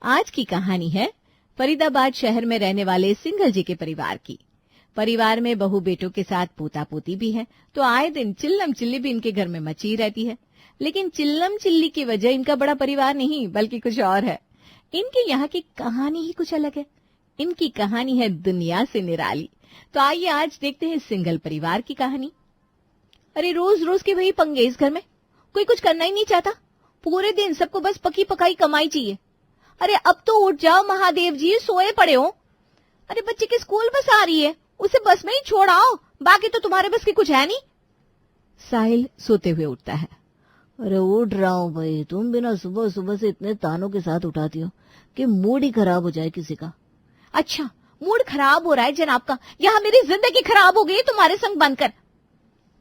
आज की कहानी है फरीदाबाद शहर में रहने वाले सिंघल जी के परिवार की। परिवार में बहू बेटों के साथ पोता पोती भी है, तो आए दिन चिल्लम चिल्ली भी इनके घर में मची रहती है। लेकिन चिल्लम चिल्ली की वजह इनका बड़ा परिवार नहीं बल्कि कुछ और है। इनके यहाँ की कहानी ही कुछ अलग है। इनकी कहानी है दुनिया से निराली। तो आइए आज देखते हैं सिंघल परिवार की कहानी। अरे रोज रोज के वही पंगे इस घर में, कोई कुछ करना ही नहीं चाहता। पूरे दिन सबको बस पकी पकाई कमाई चाहिए। अरे अब तो उठ जाओ महादेव जी, सोए पड़े हो। अरे बच्चे की स्कूल बस आ रही है, उसे बस में ही छोड़ आओ, बाकी तो तुम्हारे बस की कुछ है नहीं। साहिल सोते हुए उठता है। अरे उठ रहा हूँ भाई, तुम बिना सुबह सुबह से इतने तानों के साथ उठाती हो कि मूड ही खराब हो जाए किसी का। अच्छा, मूड खराब हो रहा है जनाब का, यहाँ मेरी जिंदगी खराब हो गई तुम्हारे संग बनकर।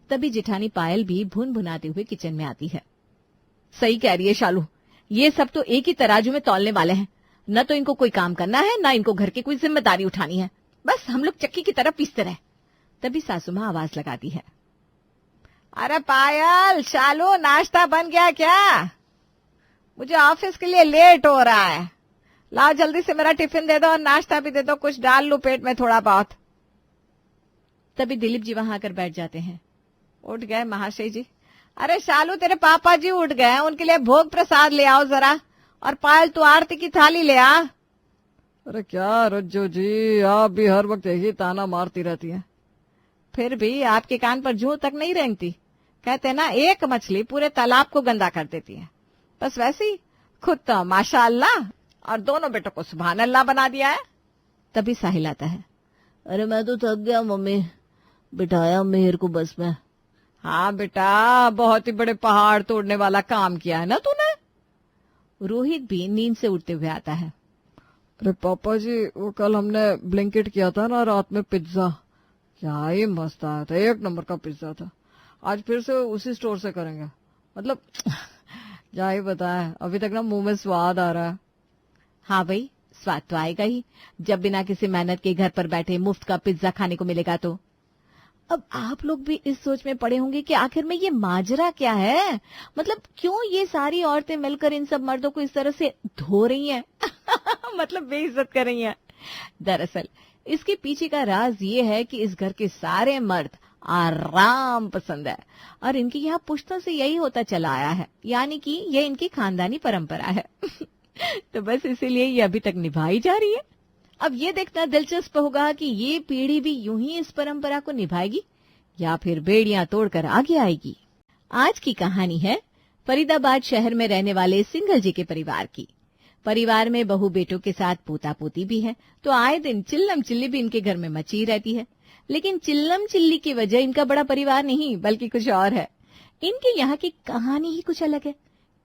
तभी जेठानी पायल भी भुन भुनाते हुए किचन में आती है। सही कह रही है शालू, ये सब तो एक ही तराजू में तौलने वाले हैं। न तो इनको कोई काम करना है, न इनको घर की कोई जिम्मेदारी उठानी है। बस हम लोग चक्की की तरह पीसते रहे। तभी सासू माँ आवाज लगाती है। अरे पायल, शालू, नाश्ता बन गया क्या? मुझे ऑफिस के लिए लेट हो रहा है। लाओ जल्दी से मेरा टिफिन दे दो और नाश्ता भी दे दो, कुछ डाल लूं पेट में थोड़ा बहुत। तभी दिलीप जी वहां आकर बैठ जाते हैं। उठ गए महाशय जी? अरे शालू, तेरे पापा जी उठ गए, उनके लिए भोग प्रसाद ले आओ जरा। और पायल, तू आरती की थाली ले आ। अरे क्या रज्जो जी, आप भी हर वक्त यही ताना मारती रहती हैं। फिर भी आपके कान पर जूं तक नहीं रेंगती। कहते ना, एक मछली पूरे तालाब को गंदा कर देती है। बस वैसे ही खुद तो माशाअल्लाह और दोनों बेटों को सुभान अल्लाह बना दिया है। तभी साहिल आता है। अरे मैं तो थक गया मम्मी, बिठाया मेहर को बस में। हाँ बेटा, बहुत ही बड़े पहाड़ तोड़ने वाला काम किया है ना तूने। रोहित भी नींद से उठते हुए आता है। अरे पापा जी, वो कल हमने ब्लिंकिट किया था ना रात में पिज्जा, क्या ही मस्त आया था, एक नंबर का पिज्जा था। आज फिर से उसी स्टोर से करेंगे। मतलब क्या ही बताएं, अभी तक ना मुंह में स्वाद आ रहा है। हाँ भाई, स्वाद तो आएगा ही जब बिना किसी मेहनत के घर पर बैठे मुफ्त का पिज्जा खाने को मिलेगा तो। अब आप लोग भी इस सोच में पड़े होंगे कि आखिर में ये माजरा क्या है, मतलब क्यों ये सारी औरतें मिलकर इन सब मर्दों को इस तरह से धो रही हैं मतलब बेइज्जत कर रही हैं। दरअसल इसके पीछे का राज ये है कि इस घर के सारे मर्द आराम पसंद है और इनके यहाँ पुश्तों से यही होता चला आया है, यानी कि ये इनकी खानदानी परंपरा है तो बस इसीलिए ये अभी तक निभाई जा रही है। अब ये देखना दिलचस्प होगा कि ये पीढ़ी भी यूं ही इस परंपरा को निभाएगी या फिर बेड़ियां तोड़कर आगे आएगी। आज की कहानी है फरीदाबाद शहर में रहने वाले सिंघल जी के परिवार की। परिवार में बहू बेटों के साथ पोता पोती भी है, तो आए दिन चिल्लम चिल्ली भी इनके घर में मची रहती है। लेकिन चिल्लम चिल्ली की वजह इनका बड़ा परिवार नहीं बल्कि कुछ और है। इनके यहाँ की कहानी ही कुछ अलग है।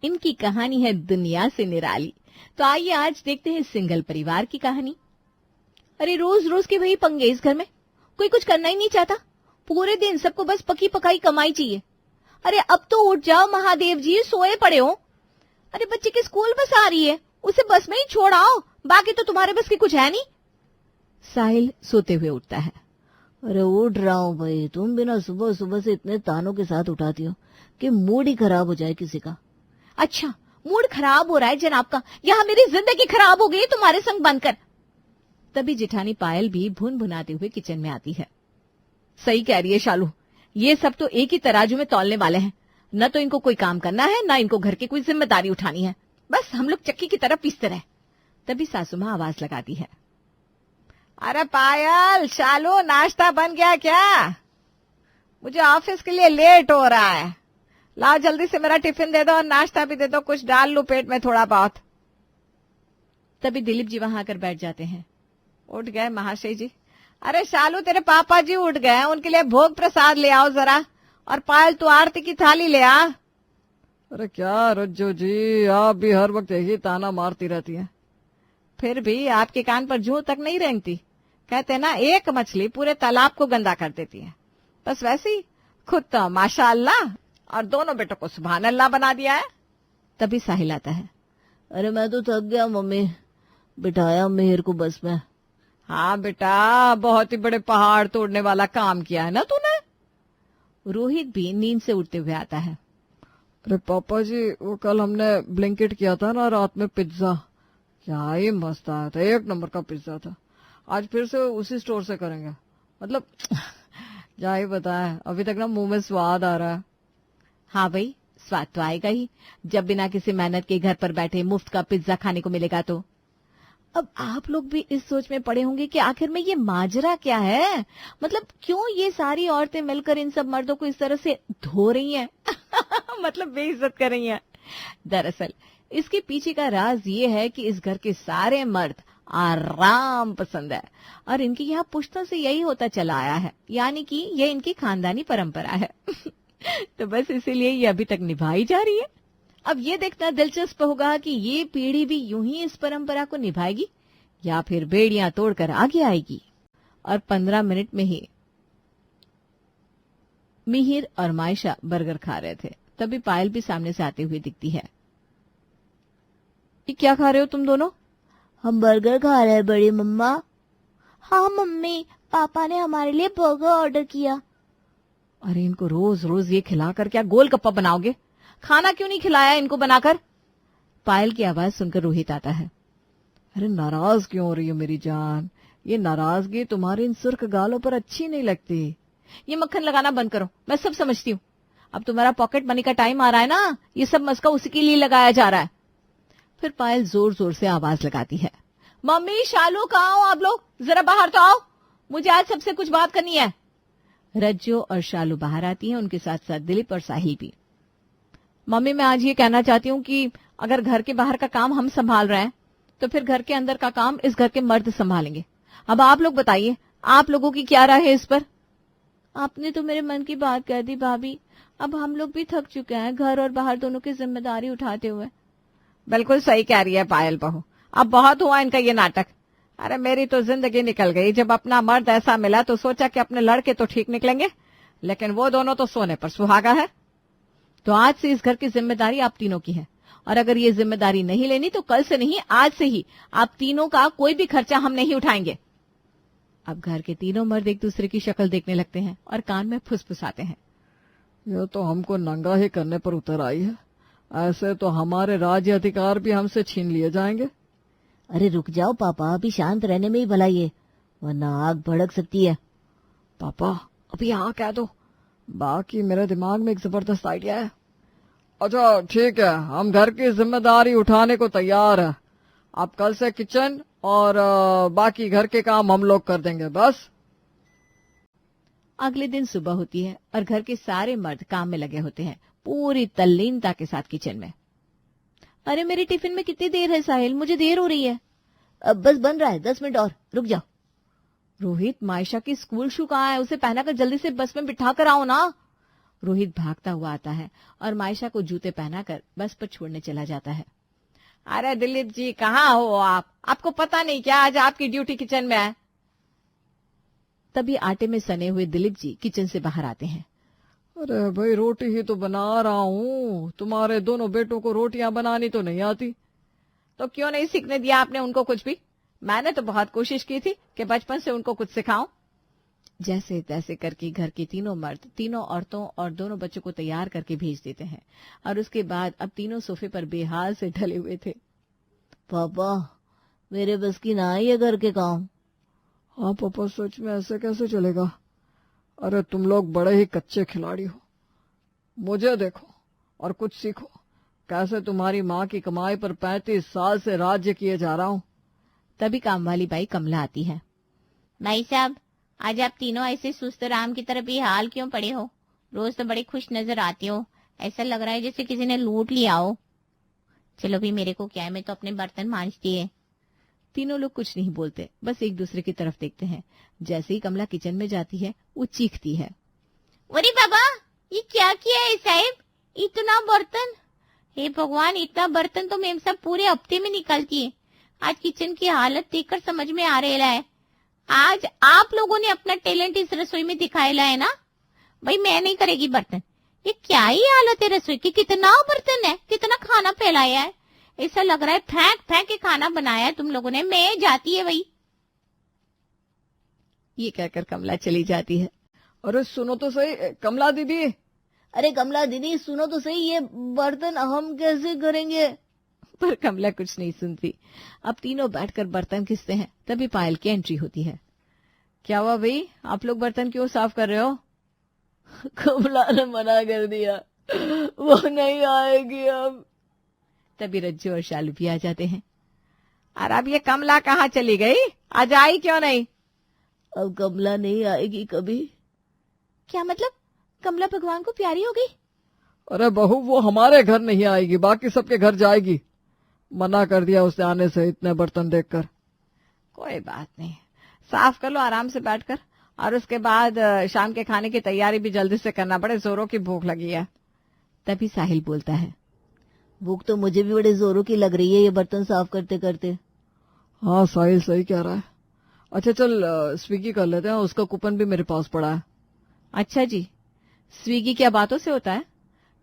इनकी कहानी है दुनिया से निराली। तो आइए आज देखते हैं सिंघल परिवार की कहानी। अरे रोज रोज के वही पंगे इस घर में, कोई कुछ करना ही नहीं चाहता। पूरे दिन सबको बस पकी पकाई कमाई चाहिए। अरे अब तो उठ जाओ महादेव जी, सोए पड़े हो। अरे बच्चे की स्कूल बस आ रही है, उसे बस में ही छोड़ आओ, बाकी तो तुम्हारे बस की कुछ है नहीं। साहिल सोते हुए उठता है। अरे उठ रहा हूँ भाई, तुम बिना सुबह सुबह से इतने तानों के साथ उठाती हो कि मूड ही खराब हो जाए किसी का। अच्छा, मूड खराब हो रहा है जनाब का, यहाँ मेरी जिंदगी खराब हो गई तुम्हारे संग बनकर। तभी जेठानी पायल भी भुन भुनाते हुए किचन में आती है। सही कह रही है शालू, ये सब तो एक ही तराजू में तौलने वाले हैं। न तो इनको कोई काम करना है, न इनको घर की कोई जिम्मेदारी उठानी है। बस हम लोग चक्की की तरह पीसते रहे। तभी सासू माँ आवाज लगाती है। अरे पायल, शालू, नाश्ता बन गया क्या? मुझे ऑफिस के लिए लेट हो रहा है। लाओ जल्दी से मेरा टिफिन दे दो और नाश्ता भी दे दो, कुछ डाल लूं पेट में थोड़ा बहुत। तभी दिलीप जी वहां आकर बैठ जाते हैं। उठ गए महाशय जी? अरे शालू, तेरे पापा जी उठ गए, उनके लिए भोग प्रसाद ले आओ जरा। और पायल, तू आरती की थाली ले आ। अरे क्या रज्जो जी, आप भी हर वक्त यही ताना मारती रहती हैं। फिर भी आपके कान पर जूं तक नहीं रेंगती। कहते ना, एक मछली पूरे तालाब को गंदा कर देती है। बस वैसे ही खुद तो माशाअल्लाह और दोनों बेटों को सुभान अल्लाह बना दिया है। तभी साहिल आता है। अरे मैं तो थक गया मम्मी, बिठाया मेहर को बस में। हाँ बेटा, बहुत ही बड़े पहाड़ तोड़ने वाला काम किया है ना तूने। रोहित भी नींद से उठते हुए आता है। अरे पापा जी, वो कल हमने ब्लिंकिट किया था ना रात में पिज्जा, क्या ही मस्त आया था, एक नंबर का पिज्जा था। आज फिर से उसी स्टोर से करेंगे। मतलब क्या ही बताएं, अभी तक ना मुंह में स्वाद आ रहा है। हाँ भाई, स्वाद तो आएगा ही जब बिना किसी मेहनत के घर पर बैठे मुफ्त का पिज्जा खाने को मिलेगा तो। अब आप लोग भी इस सोच में पड़े होंगे कि आखिर में ये माजरा क्या है, मतलब क्यों ये सारी औरतें मिलकर इन सब मर्दों को इस तरह से धो रही हैं मतलब बेइज्जत कर रही हैं। दरअसल इसके पीछे का राज ये है कि इस घर के सारे मर्द आराम पसंद है और इनके यहाँ पुश्तों से यही होता चला आया है, यानी कि ये इनकी खानदानी परंपरा है तो बस इसीलिए ये अभी तक निभाई जा रही है। अब ये देखना दिलचस्प होगा कि ये पीढ़ी भी यूं ही इस परंपरा को निभाएगी या फिर बेड़ियां तोड़कर आगे आएगी। और 15 मिनट में ही मिहिर और मायशा बर्गर खा रहे थे, तभी पायल भी सामने से आते हुए दिखती है। ये क्या खा रहे हो तुम दोनों? हम बर्गर खा रहे हैं बड़ी मम्मा। हाँ मम्मी, पापा ने हमारे लिए बर्गर ऑर्डर किया। अरे इनको रोज रोज ये खिलाकर क्या गोलगप्पा बनाओगे? खाना क्यों नहीं खिलाया इनको बनाकर? पायल की आवाज सुनकर रोहित आता है। अरे नाराज क्यों हो रही हो मेरी जान? ये नाराजगी तुम्हारी इन सुर्ख गालों पर अच्छी नहीं लगती। ये मक्खन लगाना बंद करो, मैं सब समझती हूँ। अब तुम्हारा पॉकेट मनी का टाइम आ रहा है ना, ये सब मस्का उसी के लिए लगाया जा रहा है। फिर पायल जोर जोर से आवाज लगाती है, मम्मी, शालू, कहाँ हो आप लोग? जरा बाहर तो आओ, मुझे आज सबसे कुछ बात करनी है। रज्जो और शालू बाहर आती हैं, उनके साथ साथ दिलीप और साहिल भी। मम्मी, मैं आज ये कहना चाहती हूँ कि अगर घर के बाहर का काम हम संभाल रहे हैं तो फिर घर के अंदर का काम इस घर के मर्द संभालेंगे। अब आप लोग बताइए, आप लोगों की क्या राय है इस पर? आपने तो मेरे मन की बात कह दी भाभी। अब हम लोग भी थक चुके हैं घर और बाहर दोनों की जिम्मेदारी उठाते हुए। बिल्कुल सही कह रही है पायल बहू, अब बहुत हुआ इनका ये नाटक। अरे मेरी तो जिंदगी निकल गई, जब अपना मर्द ऐसा मिला तो सोचा कि अपने लड़के तो ठीक निकलेंगे, लेकिन वो दोनों तो सोने पर सुहागा है। तो आज से इस घर की जिम्मेदारी आप तीनों की है, और अगर ये जिम्मेदारी नहीं लेनी तो कल से नहीं, आज से ही आप तीनों का कोई भी खर्चा हम नहीं उठाएंगे। अब घर के तीनों मर्द एक दूसरे की शक्ल देखने लगते हैं और कान में फुसफुसाते हैं। यह तो हमको नंगा ही करने पर उतर आई है। ऐसे तो हमारे राज्य अधिकार भी हमसे छीन लिए जाएंगे। अरे रुक जाओ पापा, अभी शांत रहने में ही भलाई है, वरना आग भड़क सकती है। पापा अभी हाँ कह दो, बाकी मेरे दिमाग में एक जबरदस्त आइडिया है। अच्छा ठीक है, हम घर की जिम्मेदारी उठाने को तैयार है। आप कल से किचन और बाकी घर के काम हम लोग कर देंगे बस। अगले दिन सुबह होती है और घर के सारे मर्द काम में लगे होते हैं, पूरी तल्लीनता के साथ किचन में। अरे मेरे टिफिन में कितनी देर है साहिल, मुझे देर हो रही है। अब बस बन रहा है, 10 मिनट और रुक जाओ। रोहित, मायशा की स्कूल शू कहाँ है? उसे पहनाकर जल्दी से बस में बिठा कर आओ ना। रोहित भागता हुआ आता है और मायशा को जूते पहनाकर बस पर छोड़ने चला जाता है। अरे दिलीप जी, कहाँ हो आप? आपको पता नहीं क्या आज आपकी ड्यूटी किचन में है? तभी आटे में सने हुए दिलीप जी किचन से बाहर आते हैं। अरे भाई रोटी ही तो बना रहा हूँ, तुम्हारे दोनों बेटों को रोटियां बनानी तो नहीं आती। तो क्यों नहीं सीखने दिया आपने उनको कुछ भी? मैंने तो बहुत कोशिश की थी कि बचपन से उनको कुछ सिखाऊं। जैसे तैसे करके घर के तीनों मर्द तीनों औरतों और दोनों बच्चों को तैयार करके भेज देते हैं और उसके बाद अब तीनों सोफे पर बेहाल से ढले हुए थे। पापा मेरे बस की ना ही है घर के काम। हाँ पापा, सच में ऐसे कैसे चलेगा? अरे तुम लोग बड़े ही कच्चे खिलाड़ी हो। मुझे देखो और कुछ सीखो, कैसे तुम्हारी माँ की कमाई पर 35 साल से राज्य किए जा रहा हूँ। तभी काम वाली बाई कमला आती है। भाई साहब, आज आप तीनों ऐसे सुस्त राम की तरह बेहाल क्यों पड़े हो? रोज तो बड़े खुश नजर आते हो, ऐसा लग रहा है जैसे किसी ने लूट लिया हो। चलो भी, मेरे को क्या है, मैं तो अपने बर्तन मांजती है। तीनों लोग कुछ नहीं बोलते, बस एक दूसरे की तरफ देखते हैं। जैसे ही कमला किचन में जाती है वो चीखती है, अरे बाबा, ये क्या किया है साहब? इतना बर्तन! हे भगवान, इतना बर्तन तो मेम सब पूरे हफ्ते में निकलती है। आज किचन की हालत देखकर समझ में आ रहा है, आज आप लोगों ने अपना टैलेंट इस रसोई में दिखाया है ना। भाई मैं नहीं करेगी बर्तन। ये क्या ही हालत है रसोई की, कितना बर्तन है, कितना खाना फैलाया है। ऐसा लग रहा है फेंक फेंक के खाना बनाया है तुम लोगों ने। मैं जाती है भाई। ये कहकर कमला चली जाती है। अरे सुनो तो सही कमला दीदी। अरे कमला दीदी सुनो तो सही, ये बर्तन हम कैसे करेंगे? पर कमला कुछ नहीं सुनती। अब तीनों बैठकर बर्तन घिसते हैं। तभी पायल की एंट्री होती है। क्या हुआ भाई, आप लोग बर्तन क्यों साफ कर रहे हो? कमला ने मना कर दिया, वो नहीं आएगी अब। तभी रज्जू और शालू भी आ जाते हैं। और अब ये कमला कहाँ चली गई? आज आई क्यों नहीं? अब कमला नहीं आएगी कभी। क्या मतलब? कमला भगवान को प्यारी हो गई? अरे बहू, वो हमारे घर नहीं आएगी, बाकी सबके घर जाएगी। मना कर दिया उसने आने से इतने बर्तन देखकर। कोई बात नहीं, साफ कर लो आराम से बैठकर। और उसके बाद शाम के खाने की तैयारी भी जल्दी से करना, बड़े जोरों की भूख लगी है। तभी साहिल बोलता है। भूख तो मुझे भी बड़े जोरों की लग रही है ये बर्तन साफ करते करते। हाँ साहिल सही कह रहा है। अच्छा चल स्विगी कर लेते हैं, उसका कूपन भी मेरे पास पड़ा है। अच्छा जी, स्विगी क्या बातों से होता है?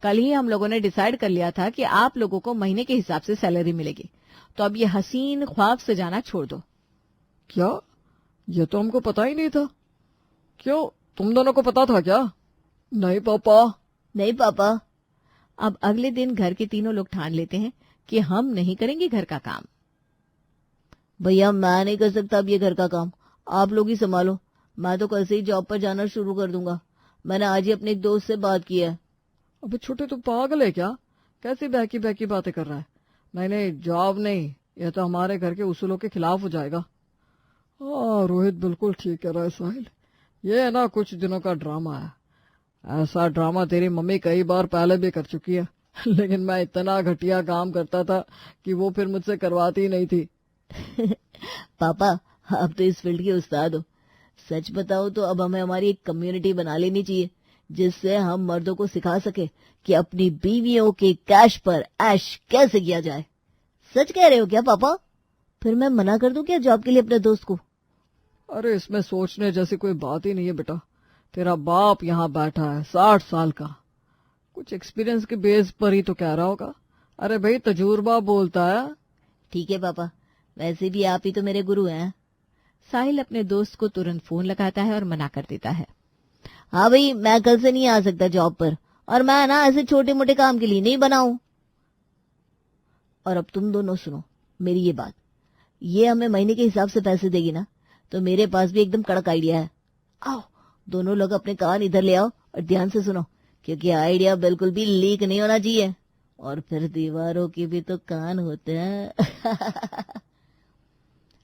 कल ही हम लोगों ने डिसाइड कर लिया था कि आप लोगों को महीने के हिसाब से सैलरी मिलेगी, तो अब ये हसीन ख्वाब सजाना छोड़ दो। क्या? ये तो हमको पता ही नहीं था। क्यों, तुम दोनों को पता था क्या? नहीं पापा। नहीं पापा। अब अगले दिन घर के तीनों लोग ठान लेते हैं कि हम नहीं करेंगे घर का काम। भैया मैं नहीं कर सकता अब ये घर का काम, आप लोग ही संभालो। मैं तो कल से ही जॉब पर जाना शुरू कर दूंगा। मैंने आज ही अपने एक दोस्त से बात की है। अबे छोटे, तू पागल है क्या? कैसी बहकी बहकी बातें कर रहा है? नहीं नहीं, जॉब नहीं, यह तो हमारे घर के उसूलों के खिलाफ हो जाएगा। हाँ रोहित बिल्कुल ठीक कह रहा है साहिल, ये है ना कुछ दिनों का ड्रामा है। ऐसा ड्रामा तेरी मम्मी कई बार पहले भी कर चुकी है, लेकिन मैं इतना घटिया काम करता था कि वो फिर मुझसे करवाती ही नहीं थी। पापा आप तो इस फील्ड के उस्ताद हो। सच बताओ तो अब हमें हमारी एक कम्युनिटी बना लेनी चाहिए, जिससे हम मर्दों को सिखा सके कि अपनी बीवियों के कैश पर ऐश कैसे किया जाए। सच कह रहे हो क्या पापा? फिर मैं मना कर दूं क्या जॉब के लिए अपने दोस्त को? अरे इसमें सोचने जैसी कोई बात ही नहीं है बेटा। तेरा बाप यहाँ बैठा है 60 साल का, कुछ एक्सपीरियंस के बेस पर ही तो कह रहा होगा। अरे भाई तजुर्बा बोलता है। ठीक है पापा, वैसे भी आप ही तो मेरे गुरु हैं। साहिल अपने दोस्त को तुरंत फोन लगाता है और मना कर देता है। हाँ भाई, मैं कल से नहीं आ सकता जॉब पर, और मैं ना ऐसे छोटे मोटे काम के लिए नहीं बना हूं। और अब तुम दोनों सुनो मेरी ये बात, ये हमें महीने के हिसाब से पैसे देगी ना, तो मेरे पास भी एकदम कड़क आइडिया है। आओ दोनों लोग अपने कान इधर ले आओ और ध्यान से सुनो, क्योंकि आइडिया बिल्कुल भी लीक नहीं होना चाहिए, और फिर दीवारों के भी तो कान होते हैं।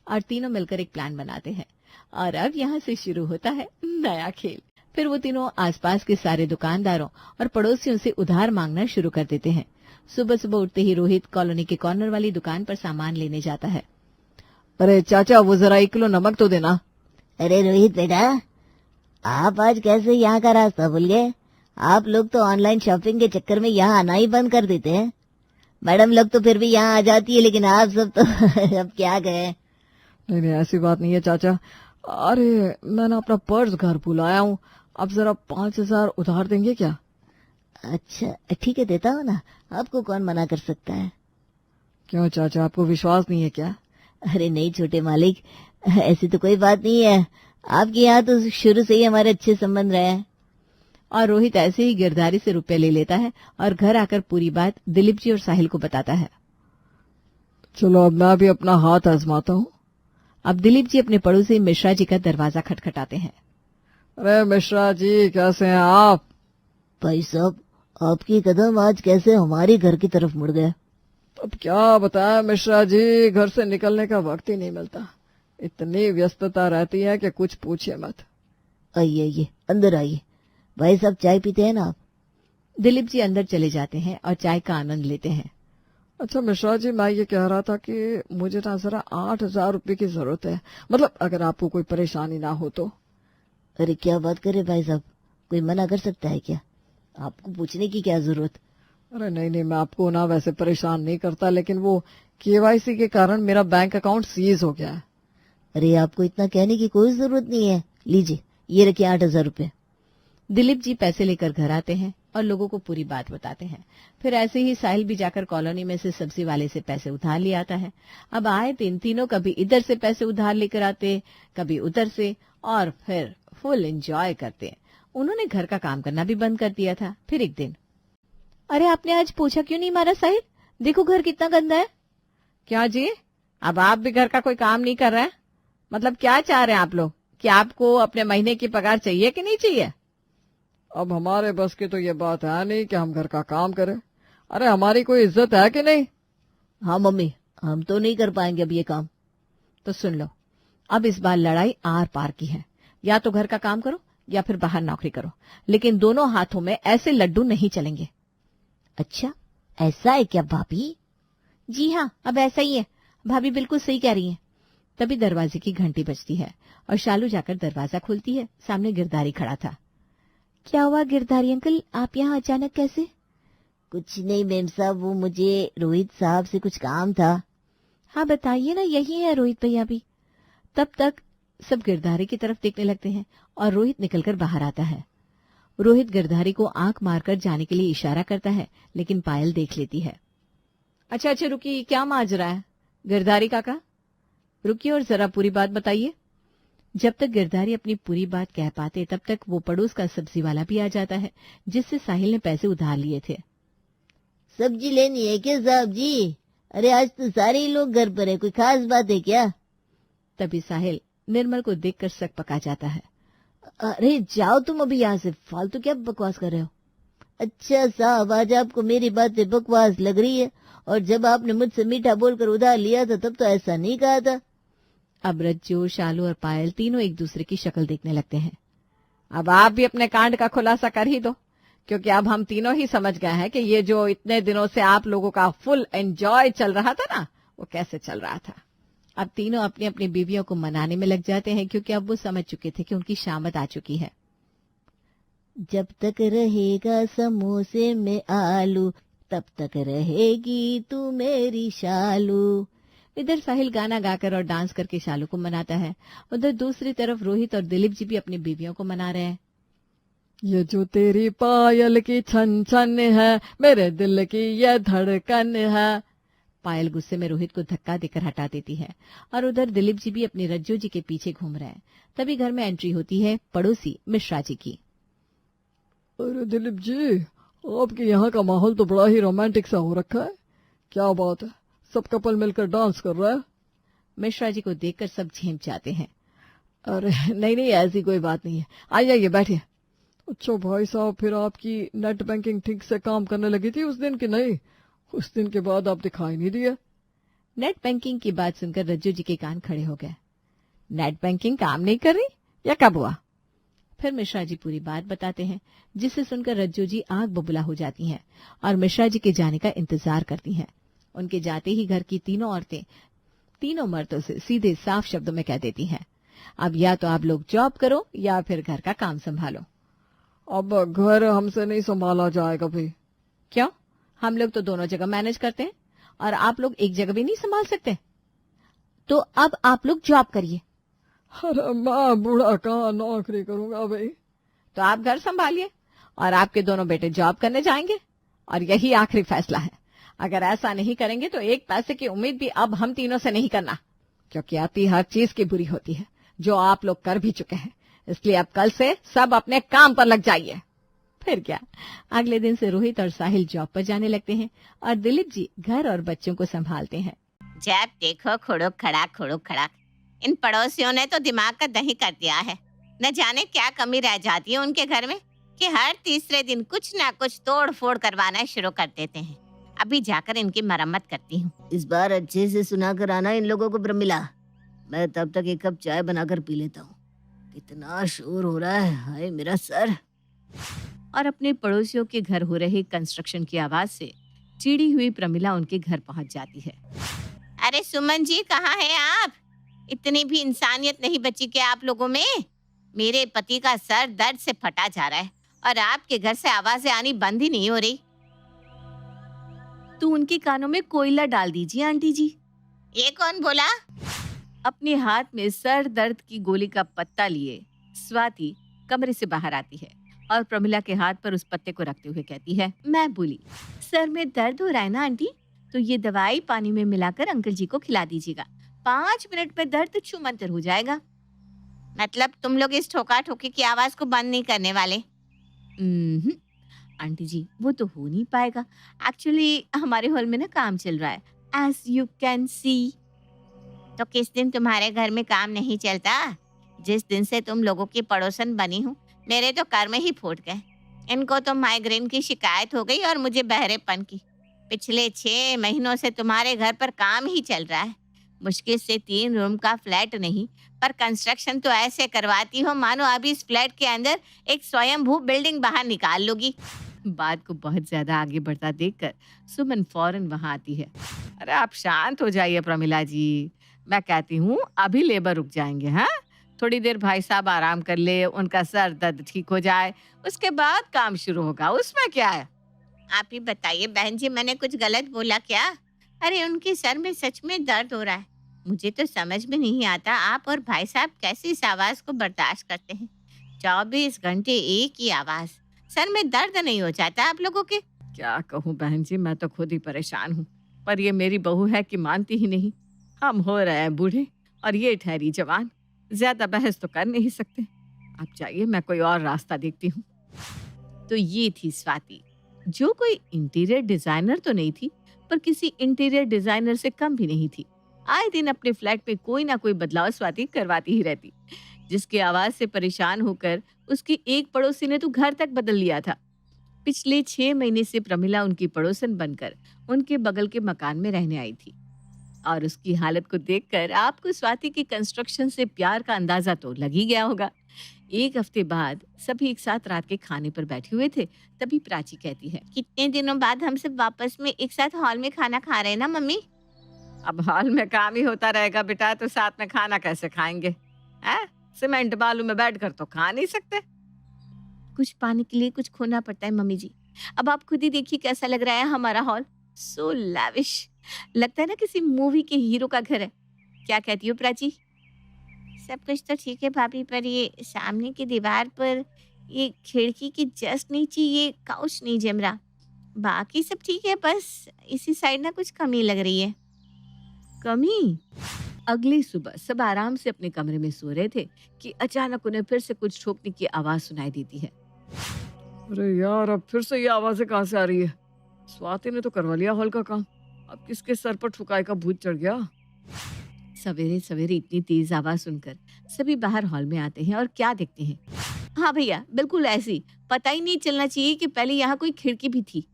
और तीनों मिलकर एक प्लान बनाते हैं। और अब यहाँ से शुरू होता है नया खेल। फिर वो तीनों आसपास के सारे दुकानदारों और पड़ोसियों से उधार मांगना शुरू कर देते हैं। सुबह सुबह उठते ही रोहित कॉलोनी के कॉर्नर वाली दुकान पर सामान लेने जाता है। अरे चाचा वो जरा 1 किलो नमक तो देना। अरे रोहित बेटा, आप आज कैसे यहाँ का रास्ता भूल गए? आप लोग तो ऑनलाइन शॉपिंग के चक्कर में यहाँ आना ही बंद कर देते हैं। मैडम लोग तो फिर भी यहाँ आ जाती है, लेकिन आप सब तो अब क्या कहें। नहीं नहीं ऐसी बात नहीं है चाचा। अरे मैंने अपना पर्स घर भुलाया हूँ, आप जरा 5,000 उधार देंगे क्या? अच्छा ठीक है, देता हूँ ना, आपको कौन मना कर सकता है। क्यों चाचा, आपको विश्वास नहीं है क्या? अरे नहीं छोटे मालिक, ऐसी तो कोई बात नहीं है। आपके यहाँ तो शुरू से ही हमारे अच्छे संबंध रहे हैं। और रोहित ऐसे ही गिरदारी से रुपए ले लेता है और घर आकर पूरी बात दिलीप जी और साहिल को बताता है। चलो अब मैं भी अपना हाथ आजमाता हूँ। अब दिलीप जी अपने पड़ोसी मिश्रा जी का दरवाजा खटखटाते हैं। अरे मिश्रा जी कैसे हैं आप? भाई साहब, आपके कदम आज कैसे हमारे घर की तरफ मुड़ गए? अब क्या बताएं मिश्रा जी, घर से निकलने का वक्त ही नहीं मिलता, इतनी व्यस्तता रहती है कि कुछ पूछिए मत। आइए आइए अंदर आइए। भाई साहब चाय पीते हैं ना आप? दिलीप जी अंदर चले जाते हैं और चाय का आनंद लेते हैं। अच्छा मिश्रा जी, मैं ये कह रहा था कि मुझे ना जरा 8,000 रुपये की जरूरत है, मतलब अगर आपको कोई परेशानी ना हो तो। अरे क्या बात कर रहे भाई साहब, कोई मना कर सकता है क्या? आपको पूछने की क्या जरूरत? अरे नहीं नहीं, मैं आपको ना वैसे परेशान नहीं करता, लेकिन वो केवाईसी के कारण मेरा बैंक अकाउंट सीज हो गया है। अरे आपको इतना कहने की कोई जरूरत नहीं है, लीजिए ये रखिए 8,000 रुपये। दिलीप जी पैसे लेकर घर आते हैं और लोगों को पूरी बात बताते हैं। फिर ऐसे ही साहिल भी जाकर कॉलोनी में से सब्जी वाले से पैसे उधार ले आता है। अब आए दिन तीनों कभी इधर से पैसे उधार लेकर आते, कभी उधर से, और फिर फुल एंजॉय करते। उन्होंने घर का काम करना भी बंद कर दिया था। फिर एक दिन, अरे आपने आज पोछा क्यों नहीं मारा साहिल? देखो घर कितना गंदा है। क्या जी, अब आप भी घर का कोई काम नहीं कर रहे हैं? मतलब क्या चाह रहे हैं आप लोग कि आपको अपने महीने की पगार चाहिए कि नहीं चाहिए? अब हमारे बस की तो ये बात है नहीं कि हम घर का काम करें। अरे हमारी कोई इज्जत है कि नहीं? हाँ मम्मी, हम तो नहीं कर पाएंगे अब ये काम। तो सुन लो, अब इस बार लड़ाई आर पार की है। या तो घर का काम करो या फिर बाहर नौकरी करो, लेकिन दोनों हाथों में ऐसे लड्डू नहीं चलेंगे। अच्छा, ऐसा है क्या भाभी? जी हाँ, अब ऐसा ही है। भाभी बिल्कुल सही कह रही हैं। तभी दरवाजे की घंटी बजती है और शालू जाकर दरवाजा खोलती है। सामने गिरधारी खड़ा था। क्या हुआ गिरधारी अंकल, आप यहाँ अचानक कैसे? कुछ नहीं मेम साहब, वो मुझे रोहित साहब से कुछ काम था। हाँ बताइए ना, यही है रोहित भैया भी। तब तक सब गिरधारी की तरफ देखने लगते हैं और रोहित निकलकर बाहर आता है। रोहित गिरधारी को आंख मारकर जाने के लिए इशारा करता है, लेकिन पायल देख लेती है। अच्छा अच्छा रुकिए, क्या माजरा है गिरधारी काका? रुकिए और जरा पूरी बात बताइए। जब तक गिरधारी अपनी पूरी बात कह पाते तब तक वो पड़ोस का सब्जी वाला भी आ जाता है, जिससे साहिल ने पैसे उधार लिए थे। सब्जी लेनी है क्या साहब जी? अरे आज तो सारे ही लोग घर पर है, कोई खास बात है क्या? तभी साहिल निर्मल को देखकर सक पका जाता है। अरे जाओ तुम अभी यहाँ से, फालतू क्या बकवास कर रहे हो? अच्छा साहब, आज आपको मेरी बातें बकवास लग रही है, और जब आपने मुझसे मीठा बोलकर उधार लिया था तब तो ऐसा नहीं कहा था। अब रज्जू, शालू और पायल तीनों एक दूसरे की शक्ल देखने लगते हैं। अब आप भी अपने कांड का खुलासा कर ही दो, क्योंकि अब हम तीनों ही समझ गए हैं कि ये जो इतने दिनों से आप लोगों का फुल एंजॉय चल रहा था ना, वो कैसे चल रहा था। अब तीनों अपनी अपनी बीवियों को मनाने में लग जाते हैं, क्योंकि अब वो समझ चुके थे कि उनकी शामत आ चुकी है। जब तक रहेगा समोसे में आलू, तब तक रहेगी तू मेरी शालू। इधर साहिल गाना गाकर और डांस करके शालू को मनाता है। उधर दूसरी तरफ रोहित और दिलीप जी भी अपनी बीवियों को मना रहे हैं। ये जो तेरी पायल की छन छन है, मेरे दिल की ये धड़कन है। पायल गुस्से में रोहित को धक्का देकर हटा देती है और उधर दिलीप जी भी अपनी रज्जू जी के पीछे घूम रहे हैं। तभी घर में एंट्री होती है पड़ोसी मिश्रा जी की। अरे दिलीप जी, आपके यहाँ का माहौल तो बड़ा ही रोमांटिक सा हो रखा है। क्या बात है, सब कपल मिलकर डांस कर रहा है। मिश्रा जी को देखकर सब झेम जाते हैं। अरे नहीं नहीं, ऐसी कोई बात नहीं है, आइए बैठिए। अच्छा भाई साहब, फिर आपकी नेट बैंकिंग ठीक से काम करने लगी थी उस दिन की नहीं? उस दिन के बाद आप दिखाई नहीं दिए। नेट बैंकिंग की बात सुनकर रज्जू जी के कान खड़े हो गए। नेट बैंकिंग काम नहीं कर रही या कब हुआ? फिर मिश्रा जी पूरी बात बताते हैं, जिसे सुनकर रज्जू जी आग बबूला हो जाती हैं और मिश्रा जी के जाने का इंतजार करती हैं। उनके जाते ही घर की तीनों औरतें तीनों मर्दों से सीधे साफ शब्दों में कह देती हैं, अब या तो आप लोग जॉब करो या फिर घर का काम संभालो। अब घर हमसे नहीं संभाला जाएगा भाई। क्यों? हम लोग तो दोनों जगह मैनेज करते हैं और आप लोग एक जगह भी नहीं संभाल सकते। तो अब आप लोग जॉब करिए। अरे मैं बूढ़ा कहाँ नौकरी करूंगा भाई। तो आप घर संभालिए और आपके दोनों बेटे जॉब करने जाएंगे, और यही आखिरी फैसला है। अगर ऐसा नहीं करेंगे तो एक पैसे की उम्मीद भी अब हम तीनों से नहीं करना, क्योंकि अति हर चीज की बुरी होती है, जो आप लोग कर भी चुके हैं। इसलिए अब कल से सब अपने काम पर लग जाइए। फिर क्या, अगले दिन से रोहित और साहिल जॉब पर जाने लगते हैं और दिलीप जी घर और बच्चों को संभालते हैं। जब देखो खुड़ुक खड़ाक। इन पड़ोसियों ने तो दिमाग का दही कर दिया है। न जाने क्या कमी रह जाती है उनके घर में कि हर तीसरे दिन कुछ ना कुछ तोड़ फोड़ करवाना शुरू कर देते हैं। अभी जाकर इनकी मरम्मत करती हूँ। इस बार अच्छे से सुना कर आना इन लोगों को प्रमिला। मैं तब तक एक कप चाय बनाकर पी लेता हूँ। कितना शोर हो रहा है, हाय मेरा सर। और अपने पड़ोसियों के घर हो रहे कंस्ट्रक्शन की आवाज से चिड़ी हुई प्रमिला उनके घर पहुंच जाती है। अरे सुमन जी, कहाँ हैं आप? इतनी भी इंसानियत नहीं बची क्या आप लोगों में? मेरे पति का सर दर्द से फटा जा रहा है और आपके घर से आवाजें आनी बंद ही नहीं हो रही। तो उनके कानों में कोयला डाल दीजिए आंटी जी। ये कौन बोला? अपने हाथ में सर दर्द की गोली का पत्ता लिए स्वाति कमरे से बाहर आती है और प्रमिला के हाथ पर उस पत्ते को रखते हुए कहती है, मैं बोली, सर में दर्द हो रहा है ना आंटी, तो ये दवाई पानी में मिलाकर अंकल जी को खिला दीजिएगा। 5 मिनट में दर्द छूमंतर हो जाएगा। मतलब तुम लोग इस ठोका ठोकी की आवाज को बंद नहीं करने वाले? आंटी जी, वो तो हो नहीं पाएगा। एक्चुअली हमारे हॉल में ना काम चल रहा है, as you can see. तो किस दिन तुम्हारे घर में काम नहीं चलता? जिस दिन से तुम लोगों की पड़ोसन बनी हूँ, मेरे तो कर्म ही फूट गए। इनको तो माइग्रेन की शिकायत हो गई और मुझे बहरेपन की। पिछले 6 महीनों से तुम्हारे घर पर काम ही चल रहा है। मुश्किल से 3 रूम का फ्लैट नहीं, पर कंस्ट्रक्शन तो ऐसे करवाती हो मानो अभी इस फ्लैट के अंदर एक स्वयंभू बिल्डिंग बाहर निकाल लोगी। बात को बहुत ज्यादा आगे बढ़ता देखकर सुमन फौरन वहां आती है। अरे आप शांत हो जाइए प्रमिला जी, मैं कहती हूँ अभी लेबर रुक जाएंगे। हाँ, थोड़ी देर भाई साहब आराम कर ले, उनका सर दर्द ठीक हो जाए, उसके बाद काम शुरू होगा, उसमें क्या है। आप ही बताइए बहन जी, मैंने कुछ गलत बोला क्या? अरे उनके सर में सच में दर्द हो रहा है। मुझे तो समझ में नहीं आता आप और भाई साहब कैसे इस आवाज को बर्दाश्त करते हैं। 24 घंटे एक ही आवाज, सर में दर्द नहीं हो जाता आप लोगों के? क्या कहूँ बहन जी, मैं तो खुद ही परेशान हूँ, पर ये मेरी बहू है कि मानती ही नहीं। हम हो रहे हैं बूढ़े और ये ठहरी जवान, ज्यादा बहस तो कर नहीं सकते। आप जाइए, मैं कोई और रास्ता देखती हूँ। तो ये थी स्वाति, जो कोई इंटीरियर डिजाइनर तो नहीं थी, पर किसी इंटीरियर डिजाइनर से कम भी नहीं थी। आए दिन अपने फ्लैट में कोई ना कोई बदलाव स्वाति करवाती ही रहती, जिसकी आवाज से परेशान होकर उसकी एक पड़ोसी ने तो घर तक बदल लिया था। पिछले 6 महीने से प्रमिला उनकी पड़ोसन बनकर उनके बगल के मकान में रहने आई थी, और उसकी हालत को देखकर आपको स्वाति की कंस्ट्रक्शन से प्यार का अंदाजा तो लग ही गया होगा। एक हफ्ते बाद सभी एक साथ रात के खाने पर बैठे हुए थे, तभी प्राची कहती है, कितने दिनों बाद हम सब वापस में एक साथ हॉल में खाना खा रहे हैं ना मम्मी? अब हॉल में काम ही होता रहेगा बेटा, तो साथ में खाना कैसे खाएंगे? हैं? सीमेंट बालू में बैठकर तो खा नहीं सकते। कुछ पाने के लिए कुछ खोना पड़ता है मम्मी जी। अब आप खुद ही देखिए कैसा लग रहा है हमारा हॉल, सो लैविश, लगता है ना किसी मूवी के हीरो का घर है। क्या कहती हो प्राची? सब कुछ तो ठीक है भाभी, पर ये सामने की दीवार पर ये खिड़की के जस्ट नीचे ये काउच नहीं जम रहा। बाकी सब ठीक है, बस इसी साइड ना कुछ कमी लग रही है। कमी? अगली सुबह सब आराम से अपने कमरे में सो रहे थे कि अचानक उन्हें फिर से कुछ ठोकने की आवाज सुनाई देती है। अरे यार, अब फिर से ये आवाजें कहाँ से आ रही है? स्वाति ने तो करवा लिया हॉल का काम, अब किसके सर पर ठुकाई का भूत चढ़ गया? सवेरे सवेरे इतनी तेज आवाज सुनकर सभी बाहर हॉल में आते हैं और क्या देखते हैं, हाँ भैया बिल्कुल ऐसी, पता ही नहीं चलना चाहिए कि पहले यहाँ कोई खिड़की भी थी।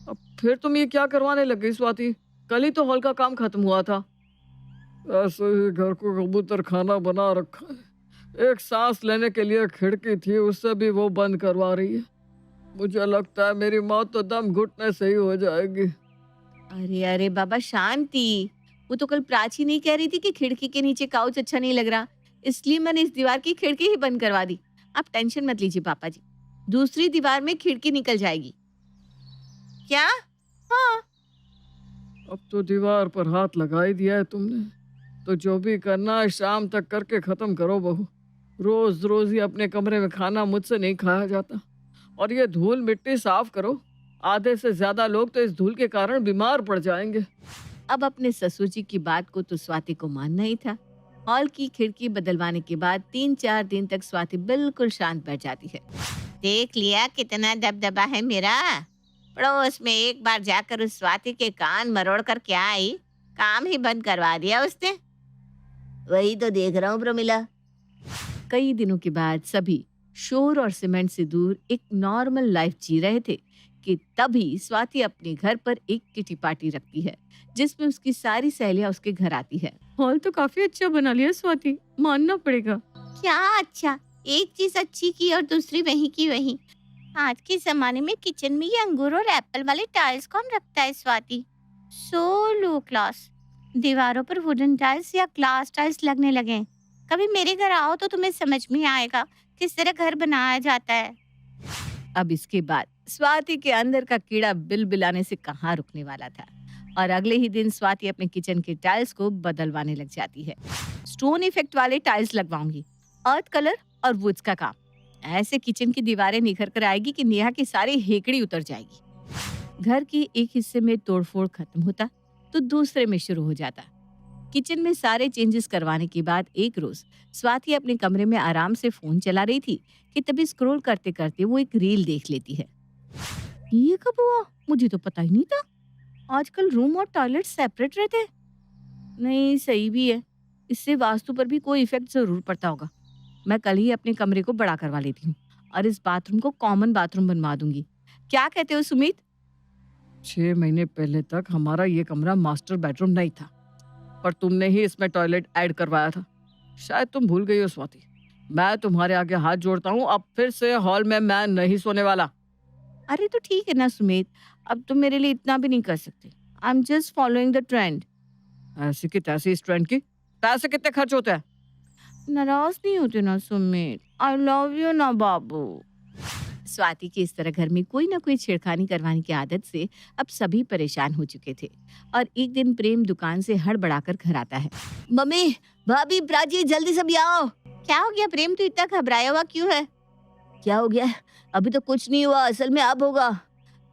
अब फिर तुम ये क्या करवाने लग गई स्वाति? कल ही तो हॉल का काम खत्म हुआ था। ऐसे ही घर को कबूतर खाना बना रखा है। एक सांस लेने के लिए खिड़की थी, उससे भी वो बंद करवा रही है। मुझे लगता है मेरी मौत तो दम घुटने से ही हो जाएगी। अरे अरे बाबा शांति, वो तो कल प्राची नहीं कह रही थी कि खिड़की के नीचे काउच अच्छा नहीं लग रहा, इसलिए मैंने इस दीवार की खिड़की ही बंद करवा दी। आप टेंशन मत लीजिए पापा जी, दूसरी दीवार में खिड़की निकल जाएगी। क्या? हाँ। अब तो दीवार पर हाथ लगा ही दिया है तुमने, तो जो भी करना है शाम तक करके खत्म करो बहू। रोज रोज ही अपने कमरे में खाना मुझसे नहीं खाया जाता। और ये धूल मिट्टी साफ करो, आधे से ज्यादा लोग तो इस धूल के कारण बीमार पड़ जाएंगे। अब अपने ससुर जी की बात को तो स्वाति को मानना ही था। हॉल की खिड़की बदलवाने के बाद 3-4 दिन तक स्वाति बिल्कुल शांत बैठ जाती है। देख लिया कितना दबदबा है मेरा। पड़ोस में एक बार जाकर उस स्वाति के कान मरोड़ कर क्या आई, काम ही बंद करवा दिया उसने। वही तो देख रहा हूँ प्रमिला। कई दिनों के बाद सभी शोर और सीमेंट से दूर एक नॉर्मल लाइफ जी रहे थे कि तभी स्वाति अपने घर पर एक किटी पार्टी रखती है, जिसमें उसकी सारी सहेलियां उसके घर आती है। हॉल तो काफी अच्छा बना लिया स्वाति, मानना पड़ेगा। क्या अच्छा? एक चीज अच्छी की और दूसरी वही की वही। आज के जमाने में किचन में ये अंगूर और एप्पल वाले टाइल्स कौन रखता है स्वाति? सो लो क्लास। दीवारों पर वुडन टाइल्स या ग्लास टाइल्स लगने लगे। कभी मेरे घर आओ तो तुम्हें समझ में आएगा किस तरह घर बनाया जाता है। अब इसके बाद स्वाति के अंदर का कीड़ा बिलबिलाने से कहाँ रुकने वाला था, और अगले ही दिन स्वाति अपने किचन के टाइल्स को बदलवाने लग जाती है। स्टोन इफेक्ट वाले टाइल्स लगवाऊंगी, अर्थ कलर और वुड्स का काम। ऐसे किचन की दीवारें निखर कर आएगी कि नेहा की सारी हेकड़ी उतर जाएगी। घर की एक हिस्से में तोड़फोड़ खत्म होता तो दूसरे में शुरू हो जाता। किचन में सारे चेंजेस करवाने के बाद एक रोज स्वाति अपने कमरे में आराम से फोन चला रही थी कि तभी स्क्रॉल करते करते वो एक रील देख लेती है। ये कब हुआ? मुझे तो पता ही नहीं था। आजकल रूम और टॉयलेट सेपरेट रहते हैं। नहीं, सही भी है। इससे वास्तु पर भी कोई इफेक्ट जरूर पड़ता होगा। मैं कल ही अपने कमरे को बड़ा करवा लेती हूँ और इस बाथरूम को कॉमन बाथरूम बनवा दूंगी। क्या कहते हो सुमित? 6 महीने पहले तक हमारा ये कमरा मास्टर बेडरूम नहीं था, पर तुमने ही इसमें टॉयलेट ऐड करवाया था। शायद तुम भूल गई हो स्वाति। मैं तुम्हारे आगे हाथ जोड़ता हूँ, अब फिर से हॉल में मैं नहीं सोने वाला। अरे तो ठीक है ना सुमित, अब तुम मेरे लिए इतना भी नहीं कर सकते। I am just following the trend. ऐसी की तैसी इस ट्रेंड की। पैसे कितने खर्च होते हैं? नाराज नहीं होते ना सुमित, आई लव यू ना बाबू। स्वाति की इस तरह घर में कोई ना कोई छेड़खानी करवाने की आदत से अब सभी परेशान हो चुके थे और एक दिन प्रेम दुकान से हड़बड़ाकर घर आता है। मम्मी, भाभी, प्राची, जल्दी सब यहाँ आओ। क्या हो गया प्रेम, तू इतना घबराया हुआ क्यों है? क्या हो गया? अभी तो कुछ नहीं हुआ, असल में अब होगा।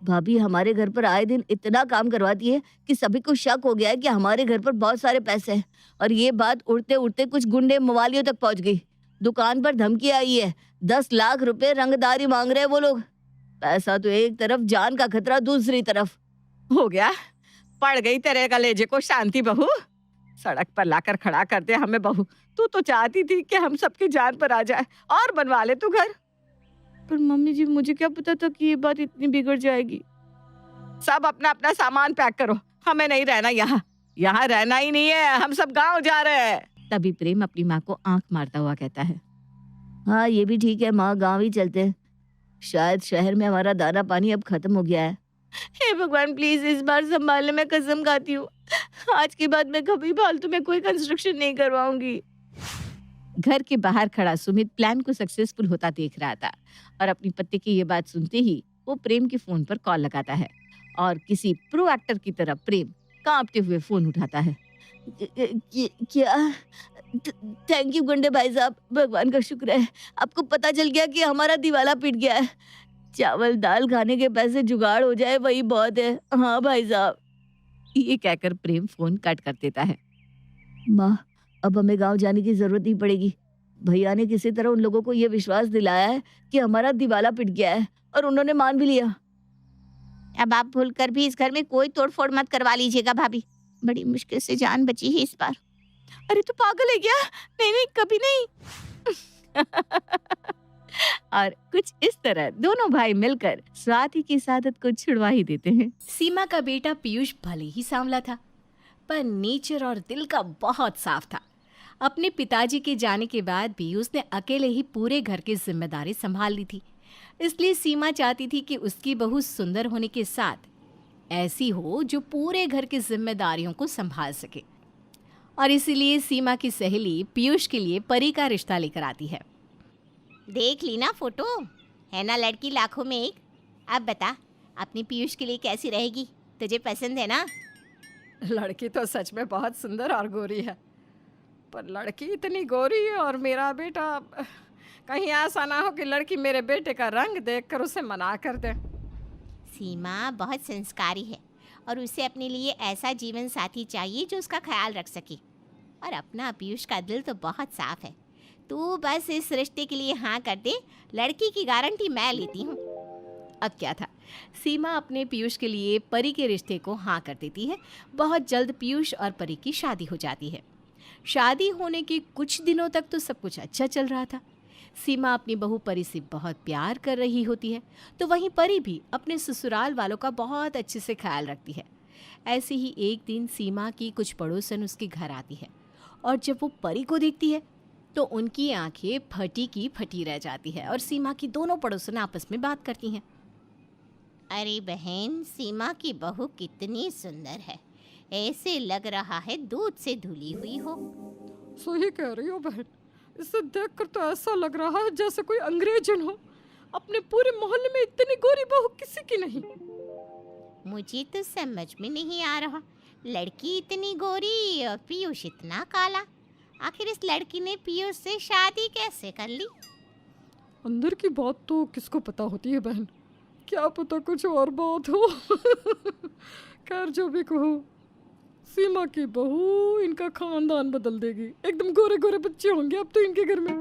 भाभी हमारे घर पर आए दिन इतना काम करवाती है कि सभी को शक हो गया है कि हमारे घर पर बहुत सारे पैसे हैं और ये बात उड़ते उड़ते कुछ गुंडे मवालियों तक पहुंच गई। दुकान पर धमकी आई है, 10 लाख रुपए रंगदारी मांग रहे हैं वो लोग। पैसा तो एक तरफ, जान का खतरा दूसरी तरफ। हो गया, पड़ गई तेरे कलेजे को शांति बहू। सड़क पर लाकर खड़ा कर दे हमें बहू। तू तो चाहती थी कि हम सबकी जान पर आ जाए और बनवा ले तू घर। पर मम्मी जी, मुझे क्या पता था कि ये बात इतनी बिगड़ जाएगी। सब अपना अपना सामान पैक करो, हमें नहीं रहना यहाँ। यहाँ रहना ही नहीं है, हम सब गांव जा रहे हैं। तभी प्रेम अपनी माँ को आंख मारता हुआ कहता है, हाँ ये भी ठीक है माँ, गाँव ही चलते हैं। शायद शहर में हमारा दाना पानी अब खत्म हो गया है। हे भगवान, प्लीज इस बार संभालने, मैं कसम खाती हूँ। आज के बाद मैं कभी फालतू में कोई कंस्ट्रक्शन नहीं करवाऊंगी। घर के बाहर खड़ा सुमित प्लान को सक्सेसफुल होता देख रहा था और अपनी पति की ये बात सुनते ही वो प्रेम के फोन पर कॉल लगाता है और किसी प्रो एक्टर की तरह प्रेम कांपते हुए फोन उठाता है। क्या? थैंक यू गुंडे भाई साहब, भगवान का शुक्र है आपको पता चल गया कि हमारा दिवाला पिट गया है। चावल दाल खाने के पैसे जुगाड़ हो जाए वही बहुत है। हाँ भाई साहब। ये कहकर प्रेम फोन कट कर देता है। माँ, अब हमें गांव जाने की जरूरत नहीं पड़ेगी। भैया ने किसी तरह उन लोगों को ये विश्वास दिलाया है कि हमारा दिवाला पिट गया है और उन्होंने मान भी लिया। अब आप भूलकर भी इस घर में कोई तोड़फोड़ मत करवा लीजिएगा भाभी, बड़ी मुश्किल से जान बची है इस बार। अरे तू पागल है क्या? नहीं नहीं, कभी नहीं। और कुछ इस तरह दोनों भाई मिलकर स्वाति की सादत को छुड़वा ही देते हैं। सीमा का बेटा पीयूष भले ही सांवला था, पर नेचर और दिल का बहुत साफ था। अपने पिताजी के जाने के बाद भी उसने अकेले ही पूरे घर की जिम्मेदारी संभाल ली थी। इसलिए सीमा चाहती थी कि उसकी बहू सुंदर होने के साथ ऐसी हो जो पूरे घर की जिम्मेदारियों को संभाल सके। और इसीलिए सीमा की सहेली पीयूष के लिए परी का रिश्ता लेकर आती है। देख ली ना फोटो, है ना लड़की लाखों में एक। अब बता, अपनी पीयूष के लिए कैसी रहेगी? तुझे पसंद है ना? लड़की तो सच में बहुत सुंदर और गोरी है, पर लड़की इतनी गोरी है और मेरा बेटा, कहीं ऐसा ना हो कि लड़की मेरे बेटे का रंग देखकर उसे मना कर दे। सीमा बहुत संस्कारी है और उसे अपने लिए ऐसा जीवन साथी चाहिए जो उसका ख्याल रख सके। और अपना पीयूष का दिल तो बहुत साफ है। तू बस इस रिश्ते के लिए हाँ कर दे, लड़की की गारंटी मैं लेती हूँ। अब क्या था, सीमा अपने पीयूष के लिए परी के रिश्ते को हाँ कर देती है। बहुत जल्द पीयूष और परी की शादी हो जाती है। शादी होने के कुछ दिनों तक तो सब कुछ अच्छा चल रहा था। सीमा अपनी बहू परी से बहुत प्यार कर रही होती है, तो वहीं परी भी अपने ससुराल वालों का बहुत अच्छे से ख्याल रखती है। ऐसे ही एक दिन सीमा की कुछ पड़ोसन उसके घर आती है और जब वो परी को देखती है तो उनकी आंखें फटी की फटी रह जाती है और सीमा की दोनों पड़ोसन आपस में बात करती हैं। अरे बहन, सीमा की बहू कितनी सुंदर है, ऐसे लग रहा है दूध से धुली हुई हो। सही कह रही हो बहन, इसे देखकर तो ऐसा लग रहा है जैसे कोई अंग्रेजन हो। अपने पूरे मोहल्ले में इतनी गोरी बहू किसी की नहीं। मुझे तो समझ में नहीं आ रहा, लड़की इतनी गोरी और पीयूष इतना काला। आखिर इस लड़की ने पीयूष से शादी कैसे कर ली? अंदर की बात तो किसको पता होती है बहन, क्या पता कुछ और बात हो। खैर जो भी कहो, सीमा की बहू इनका खानदान बदल देगी। एकदम गोरे गोरे बच्चे होंगे अब तो इनके घर में।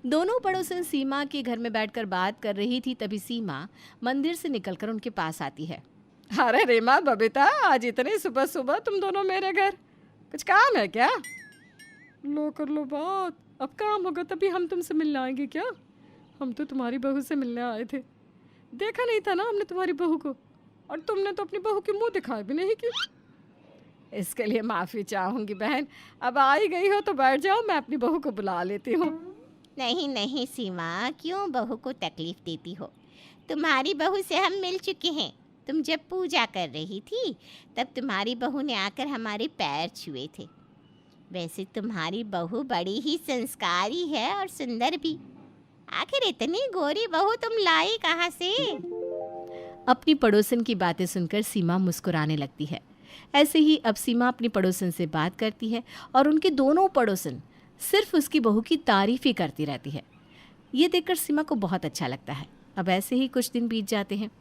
दोनों पड़ोसन सीमा के घर में बैठकर बात कर रही थी, तभी सीमा मंदिर से निकलकर उनके पास आती है अरे रीमा बबीता, आज इतनी सुबह सुबह तुम दोनों मेरे घर, कुछ काम है क्या? लो कर लो बात, अब काम होगा तभी हम तुमसे मिलने आएंगे क्या? हम तो तुम्हारी बहू से मिलने आए थे। देखा नहीं था ना हमने तुम्हारी बहू को, और तुमने तो अपनी बहू के मुंह दिखाए भी नहीं की। इसके लिए माफ़ी चाहूँगी बहन। अब आ ही गई हो तो बैठ जाओ, मैं अपनी बहू को बुला लेती हूँ। नहीं नहीं सीमा, क्यों बहू को तकलीफ देती हो? तुम्हारी बहू से हम मिल चुके हैं। तुम जब पूजा कर रही थी तब तुम्हारी बहू ने आकर हमारे पैर छुए थे। वैसे तुम्हारी बहू बड़ी ही संस्कारी है और सुंदर भी। आखिर इतनी गोरी बहू तुम लाई कहाँ से? अपनी पड़ोसन की बातें सुनकर सीमा मुस्कुराने लगती है। ऐसे ही अब सीमा अपनी पड़ोसन से बात करती है और उनके दोनों पड़ोसन सिर्फ उसकी बहू की तारीफ ही करती रहती है। ये देखकर सीमा को बहुत अच्छा लगता है। अब ऐसे ही कुछ दिन बीत जाते हैं।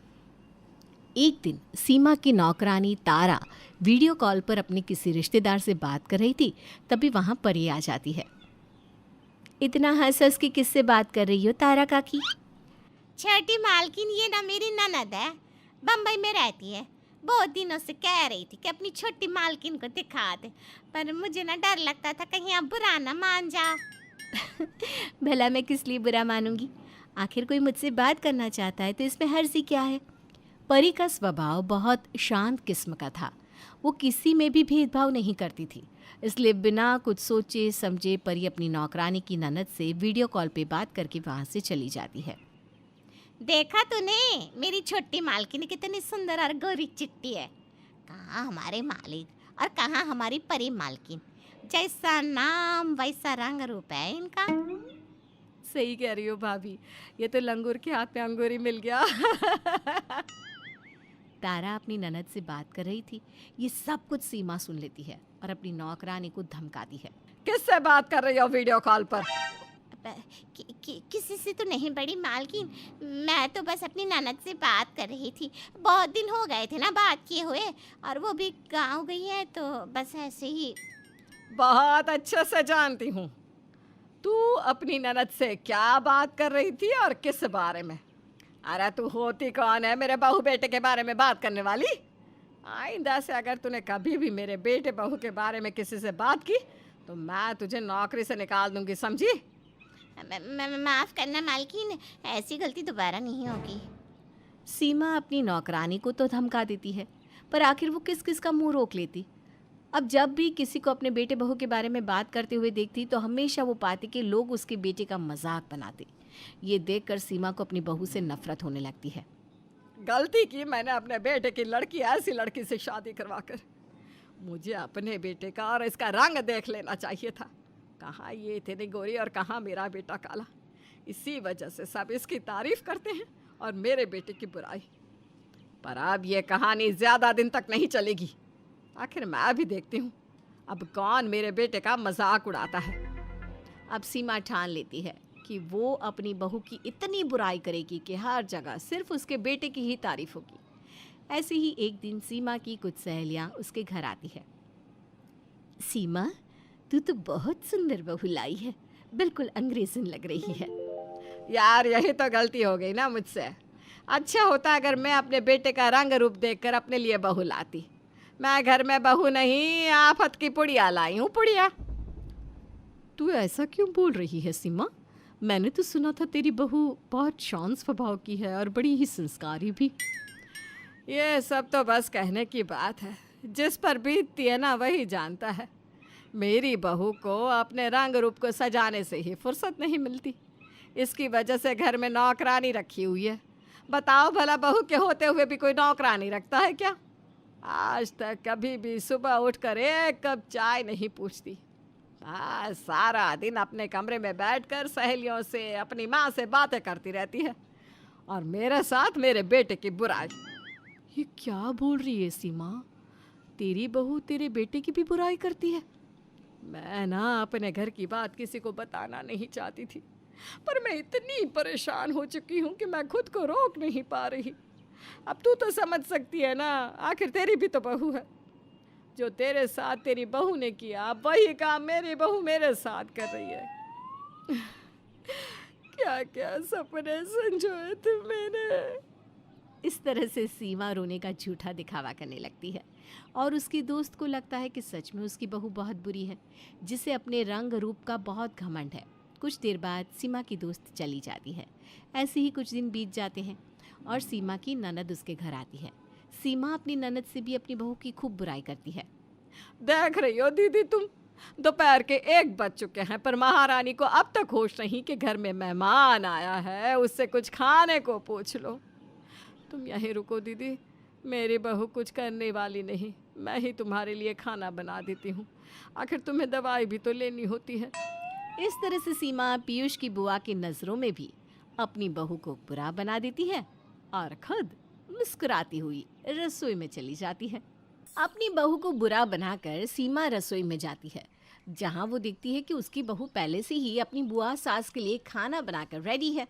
एक दिन सीमा की नौकरानी तारा वीडियो कॉल पर अपने किसी रिश्तेदार से बात कर रही थी, तभी वहाँ परी आ जाती है। इतना हंस हंस के किससे बात कर रही हो तारा काकी? छोटी मालकिन ये ना मेरी ननद है, बम्बई में रहती है। बहुत दिनों से कह रही थी कि अपनी छोटी मालकिन को दिखा दे, पर मुझे ना डर लगता था कहीं आप बुरा ना मान जाओ। भला मैं किस लिए बुरा मानूंगी? आखिर कोई मुझसे बात करना चाहता है तो इसमें हर्जी क्या है? परी का स्वभाव बहुत शांत किस्म का था। वो किसी में भी भेदभाव नहीं करती थी, इसलिए बिना कुछ सोचे समझे परी अपनी नौकरानी की ननद से वीडियो कॉल पे बात करके वहाँ से चली जाती है। देखा तूने, मेरी छोटी मालकिन कितनी सुंदर और गोरी चिट्टी है। कहाँ हमारे मालिक और कहाँ हमारी परी मालकिन। जैसा नाम वैसा रंग रूप है इनका। सही कह रही हो भाभी, ये तो लंगूर के हाथ में अंगूर ही मिल गया। तारा अपनी ननद से बात कर रही थी। ये सब कुछ सीमा सुन लेती है और अपनी नौकरानी को धमकाती है। किससे बात कर रही हो वीडियो कॉल पर? किसी से तो नहीं बड़ी मालकिन, मैं तो बस अपनी ननद से बात कर रही थी। बहुत दिन हो गए थे ना बात किए हुए, और वो भी गाँव गई है, तो बस ऐसे ही। बहुत अच्छे से जानती हूँ तू अपनी ननद से क्या बात कर रही थी और किस बारे में। अरे तू होती कौन है मेरे बहू बेटे के बारे में बात करने वाली? आइंदा से अगर तूने कभी भी मेरे बेटे बहू के बारे में किसी से बात की तो मैं तुझे नौकरी से निकाल दूंगी, समझी? माफ़ करना मालकिन, ऐसी गलती दोबारा नहीं होगी। सीमा अपनी नौकरानी को तो धमका देती है, पर आखिर वो किस किस का मुंह रोक लेती। अब जब भी किसी को अपने बेटे बहू के बारे में बात करते हुए देखती तो हमेशा वो पाती कि लोग उसके बेटे का मजाक बनाते। ये देखकर सीमा को अपनी बहू से नफरत होने लगती है। गलती की मैंने अपने बेटे की लड़की ऐसी लड़की से शादी करवाकर। मुझे अपने बेटे का और इसका रंग देख लेना चाहिए था। कहाँ ये इतनी गोरी और कहाँ मेरा बेटा काला। इसी वजह से सब इसकी तारीफ करते हैं और मेरे बेटे की बुराई। पर अब ये कहानी ज़्यादा दिन तक नहीं चलेगी। आखिर मैं भी देखती हूँ अब कौन मेरे बेटे का मजाक उड़ाता है। अब सीमा ठान लेती है कि वो अपनी बहू की इतनी बुराई करेगी कि हर जगह सिर्फ उसके बेटे की ही तारीफ होगी। ऐसे ही एक दिन सीमा की कुछ सहेलियां उसके घर आती है। सीमा, तू तो बहुत सुंदर बहू लाई है, बिल्कुल अंग्रेजन लग रही है। यार यही तो गलती हो गई ना मुझसे। अच्छा होता अगर मैं अपने बेटे का रंग रूप देखकर अपने लिए बहू लाती। मैं घर में बहू नहीं, आफत की पुड़िया लाई हूँ, पुड़िया। तू ऐसा क्यों बोल रही है सीमा? मैंने तो सुना था तेरी बहू बहुत शांत स्वभाव की है और बड़ी ही संस्कारी भी। ये सब तो बस कहने की बात है, जिस पर बीतती है ना वही जानता है। मेरी बहू को अपने रंग रूप को सजाने से ही फुर्सत नहीं मिलती। इसकी वजह से घर में नौकरानी रखी हुई है। बताओ भला, बहू के होते हुए भी कोई नौकरानी रखता है क्या? आज तक कभी भी सुबह उठकर एक कप चाय नहीं पूछती। बस सारा दिन अपने कमरे में बैठकर सहेलियों से, अपनी माँ से बातें करती रहती है और मेरे साथ मेरे बेटे की बुराई। ये क्या बोल रही है सीमा? तेरी बहू तेरे बेटे की भी बुराई करती है? मैं ना अपने घर की बात किसी को बताना नहीं चाहती थी, पर मैं इतनी परेशान हो चुकी हूँ कि मैं खुद को रोक नहीं पा रही। अब तू तो समझ सकती है ना, आखिर तेरी भी तो बहू है। जो तेरे साथ तेरी बहू ने किया वही काम मेरी बहू मेरे साथ कर रही है। क्या क्या सपने संजोए थे मैंने। इस तरह से सीमा रोने का झूठा दिखावा करने लगती है और उसकी दोस्त को लगता है कि सच में उसकी बहू बहुत बुरी है, जिसे अपने रंग रूप का बहुत घमंड है। कुछ देर बाद सीमा की दोस्त चली जाती है। ऐसे ही कुछ दिन बीत जाते हैं और सीमा की ननद उसके घर आती है। सीमा अपनी ननद से भी अपनी बहू की खूब बुराई करती है। देख रही हो दीदी, तुम दोपहर के 1 बज चुके हैं पर महारानी को अब तक होश नहीं कि घर में मेहमान आया है, उससे कुछ खाने को पूछ लो। तुम यहीं रुको दीदी, मेरी बहू कुछ करने वाली नहीं, मैं ही तुम्हारे लिए खाना बना देती हूँ, आखिर तुम्हें दवाई भी तो लेनी होती है। इस तरह से सीमा पीयूष की बुआ की नज़रों में भी अपनी बहू को बुरा बना देती है और खुद मुस्कुराती हुई रसोई में चली जाती है। अपनी बहू को बुरा बनाकर सीमा रसोई में जाती है, जहां वो देखती है कि उसकी बहू पहले से ही अपनी बुआ सास के लिए खाना बनाकर रेडी है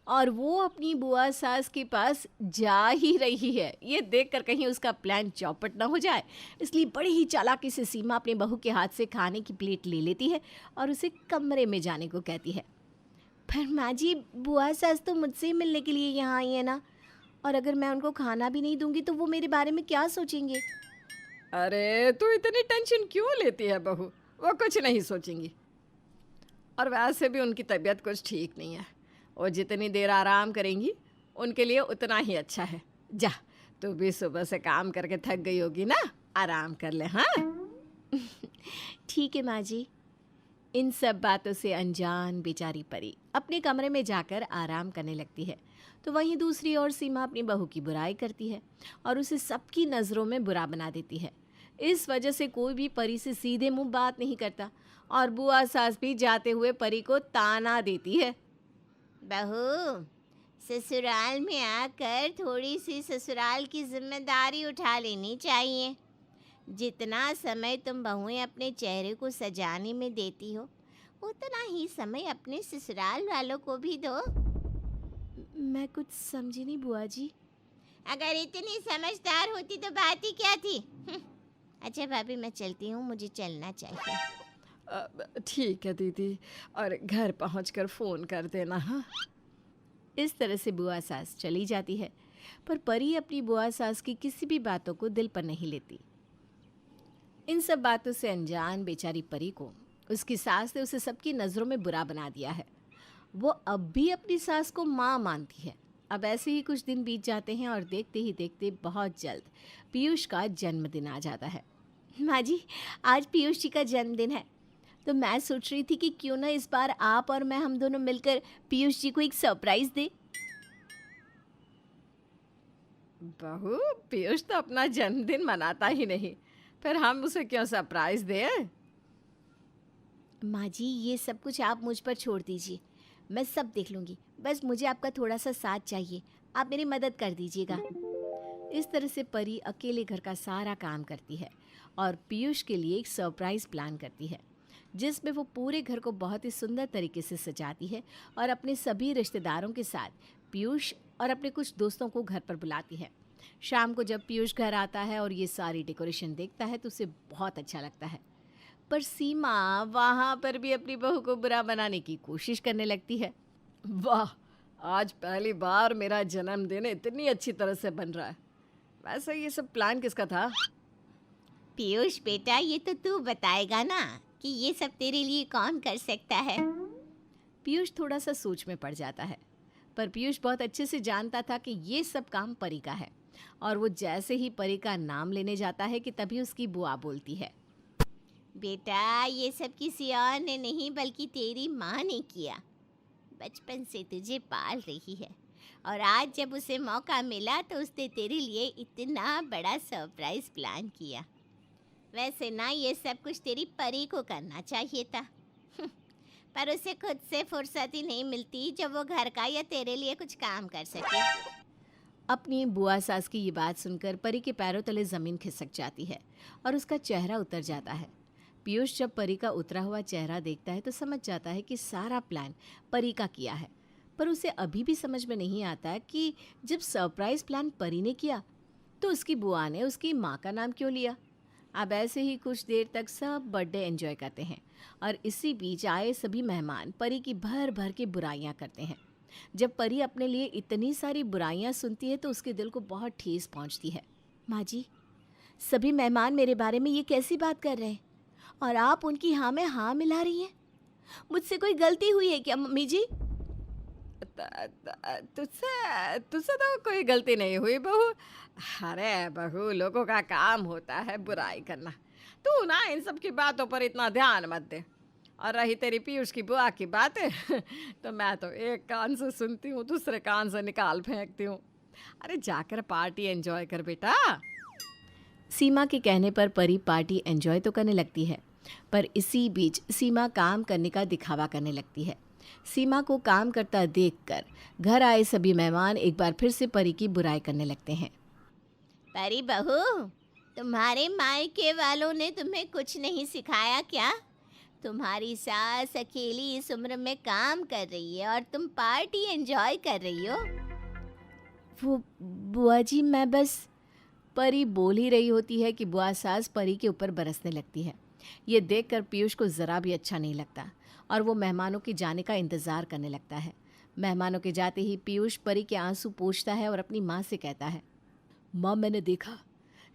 और वो अपनी बुआ सास के पास जा ही रही है। ये देखकर कहीं उसका प्लान चौपट ना हो जाए, इसलिए बड़ी ही चालाकी से सीमा अपनी बहू के हाथ से खाने की प्लेट ले लेती है और उसे कमरे में जाने को कहती है। पर माँ जी, बुआ सास तो मुझसे ही मिलने के लिए यहाँ आई है ना, और अगर मैं उनको खाना भी नहीं दूंगी तो वो मेरे बारे में क्या सोचेंगे? अरे तू इतनी टेंशन क्यों लेती है बहू, वो कुछ नहीं सोचेंगी। और वैसे भी उनकी तबीयत कुछ ठीक नहीं है, वो जितनी देर आराम करेंगी उनके लिए उतना ही अच्छा है। जा, तू भी सुबह से काम करके थक गई होगी ना, आराम कर ले। हाँ ठीक है माँ जी। इन सब बातों से अनजान बेचारी परी अपने कमरे में जाकर आराम करने लगती है, तो वहीं दूसरी ओर सीमा अपनी बहू की बुराई करती है और उसे सबकी नज़रों में बुरा बना देती है। इस वजह से कोई भी परी से सीधे मुंह बात नहीं करता और बुआ सास भी जाते हुए परी को ताना देती है। बहू, ससुराल में आकर थोड़ी सी ससुराल की जिम्मेदारी उठा लेनी चाहिए। जितना समय तुम बहुएं अपने चेहरे को सजाने में देती हो, उतना ही समय अपने ससुराल वालों को भी दो। मैं कुछ समझी नहीं बुआ जी। अगर इतनी समझदार होती तो बात ही क्या थी। अच्छा भाभी, मैं चलती हूँ, मुझे चलना चाहिए। ठीक है दीदी, और घर पहुंचकर फ़ोन कर देना। हाँ, इस तरह से बुआ सास चली जाती है, पर परी अपनी बुआ सास की किसी भी बातों को दिल पर नहीं लेती। इन सब बातों से अनजान बेचारी परी को उसकी सास ने उसे सबकी नज़रों में बुरा बना दिया है। वो अब भी अपनी सास को माँ मानती है। अब ऐसे ही कुछ दिन बीत जाते हैं और देखते ही देखते बहुत जल्द पीयूष का जन्मदिन आ जाता है। माँ जी, आज पीयूष जी का जन्मदिन है, तो मैं सोच रही थी कि क्यों ना इस बार आप और मैं हम दोनों मिलकर पीयूष जी को एक सरप्राइज दे। बहू, पीयूष तो अपना जन्मदिन मनाता ही नहीं, फिर हम उसे क्यों सरप्राइज दें? माँ जी, ये सब कुछ आप मुझ पर छोड़ दीजिए, मैं सब देख लूँगी। बस मुझे आपका थोड़ा सा साथ चाहिए, आप मेरी मदद कर दीजिएगा। इस तरह से परी अकेले घर का सारा काम करती है और पीयूष के लिए एक सरप्राइज़ प्लान करती है, जिसमें वो पूरे घर को बहुत ही सुंदर तरीके से सजाती है और अपने सभी रिश्तेदारों के साथ पीयूष और अपने कुछ दोस्तों को घर पर बुलाती है। शाम को जब पीयूष घर आता है और ये सारी डेकोरेशन देखता है तो उसे बहुत अच्छा लगता है, पर सीमा वहाँ पर भी अपनी बहू को बुरा बनाने की कोशिश करने लगती है। वाह, आज पहली बार मेरा जन्मदिन इतनी अच्छी तरह से बन रहा है। वैसे ये सब प्लान किसका था? पीयूष बेटा, ये तो तू बताएगा ना कि ये सब तेरे लिए कौन कर सकता है। पीयूष थोड़ा सा सोच में पड़ जाता है, पर पीयूष बहुत अच्छे से जानता था कि ये सब काम परी का है, और वो जैसे ही परी का नाम लेने जाता है कि तभी उसकी बुआ बोलती है, बेटा, ये सब किसी और ने नहीं बल्कि तेरी माँ ने किया। बचपन से तुझे पाल रही है और आज जब उसे मौका मिला तो उसने तेरे लिए इतना बड़ा सरप्राइज प्लान किया। वैसे ना ये सब कुछ तेरी परी को करना चाहिए था, पर उसे खुद से फुर्सत ही नहीं मिलती जब वो घर का या तेरे लिए कुछ काम कर सके। अपनी बुआ सास की ये बात सुनकर परी के पैरों तले ज़मीन खिसक जाती है और उसका चेहरा उतर जाता है। पीयूष जब परी का उतरा हुआ चेहरा देखता है तो समझ जाता है कि सारा प्लान परी का किया है, पर उसे अभी भी समझ में नहीं आता कि जब सरप्राइज प्लान परी ने किया तो उसकी बुआ ने उसकी माँ का नाम क्यों लिया। अब ऐसे ही कुछ देर तक सब बर्थडे एंजॉय करते हैं और इसी बीच आए सभी मेहमान परी की भर भर के बुराइयां करते हैं जब परी अपने लिए इतनी सारी बुराइयां सुनती है तो उसके दिल को बहुत ठेस पहुंचती है। माँ जी, सभी मेहमान मेरे बारे में ये कैसी बात कर रहे हैं और आप उनकी हाँ में हाँ मिला रही हैं? मुझसे कोई गलती हुई है क्या मम्मी जी? तुझसे तुझसे तो कोई गलती नहीं हुई बहू। अरे बहू, लोगों का काम होता है बुराई करना। तू ना इन सब की बातों पर इतना ध्यान मत दे। और रही तेरी पीयूष की बुआ की बातें तो मैं तो एक कान से सुनती हूँ, दूसरे कान से निकाल फेंकती हूँ। अरे जाकर पार्टी एंजॉय कर बेटा। सीमा के कहने पर परी पार्टी एंजॉय तो करने लगती है, पर इसी बीच सीमा काम करने का दिखावा करने लगती है। सीमा को काम करता देखकर घर आए सभी मेहमान एक बार फिर से परी की बुराई करने लगते हैं। परी बहू, तुम्हारे मायके वालों ने तुम्हें कुछ नहीं सिखाया क्या? तुम्हारी सास अकेली इस उम्र में काम कर रही है और तुम पार्टी एंजॉय कर रही हो। वो बुआ जी, मैं बस। परी बोल ही रही होती है कि बुआ सास परी के ऊपर बरसने लगती है। ये देखकर पीयूष को ज़रा भी अच्छा नहीं लगता और वो मेहमानों के जाने का इंतज़ार करने लगता है। मेहमानों के जाते ही पीयूष परी के आंसू पोंछता है और अपनी माँ से कहता है, माँ, मैंने देखा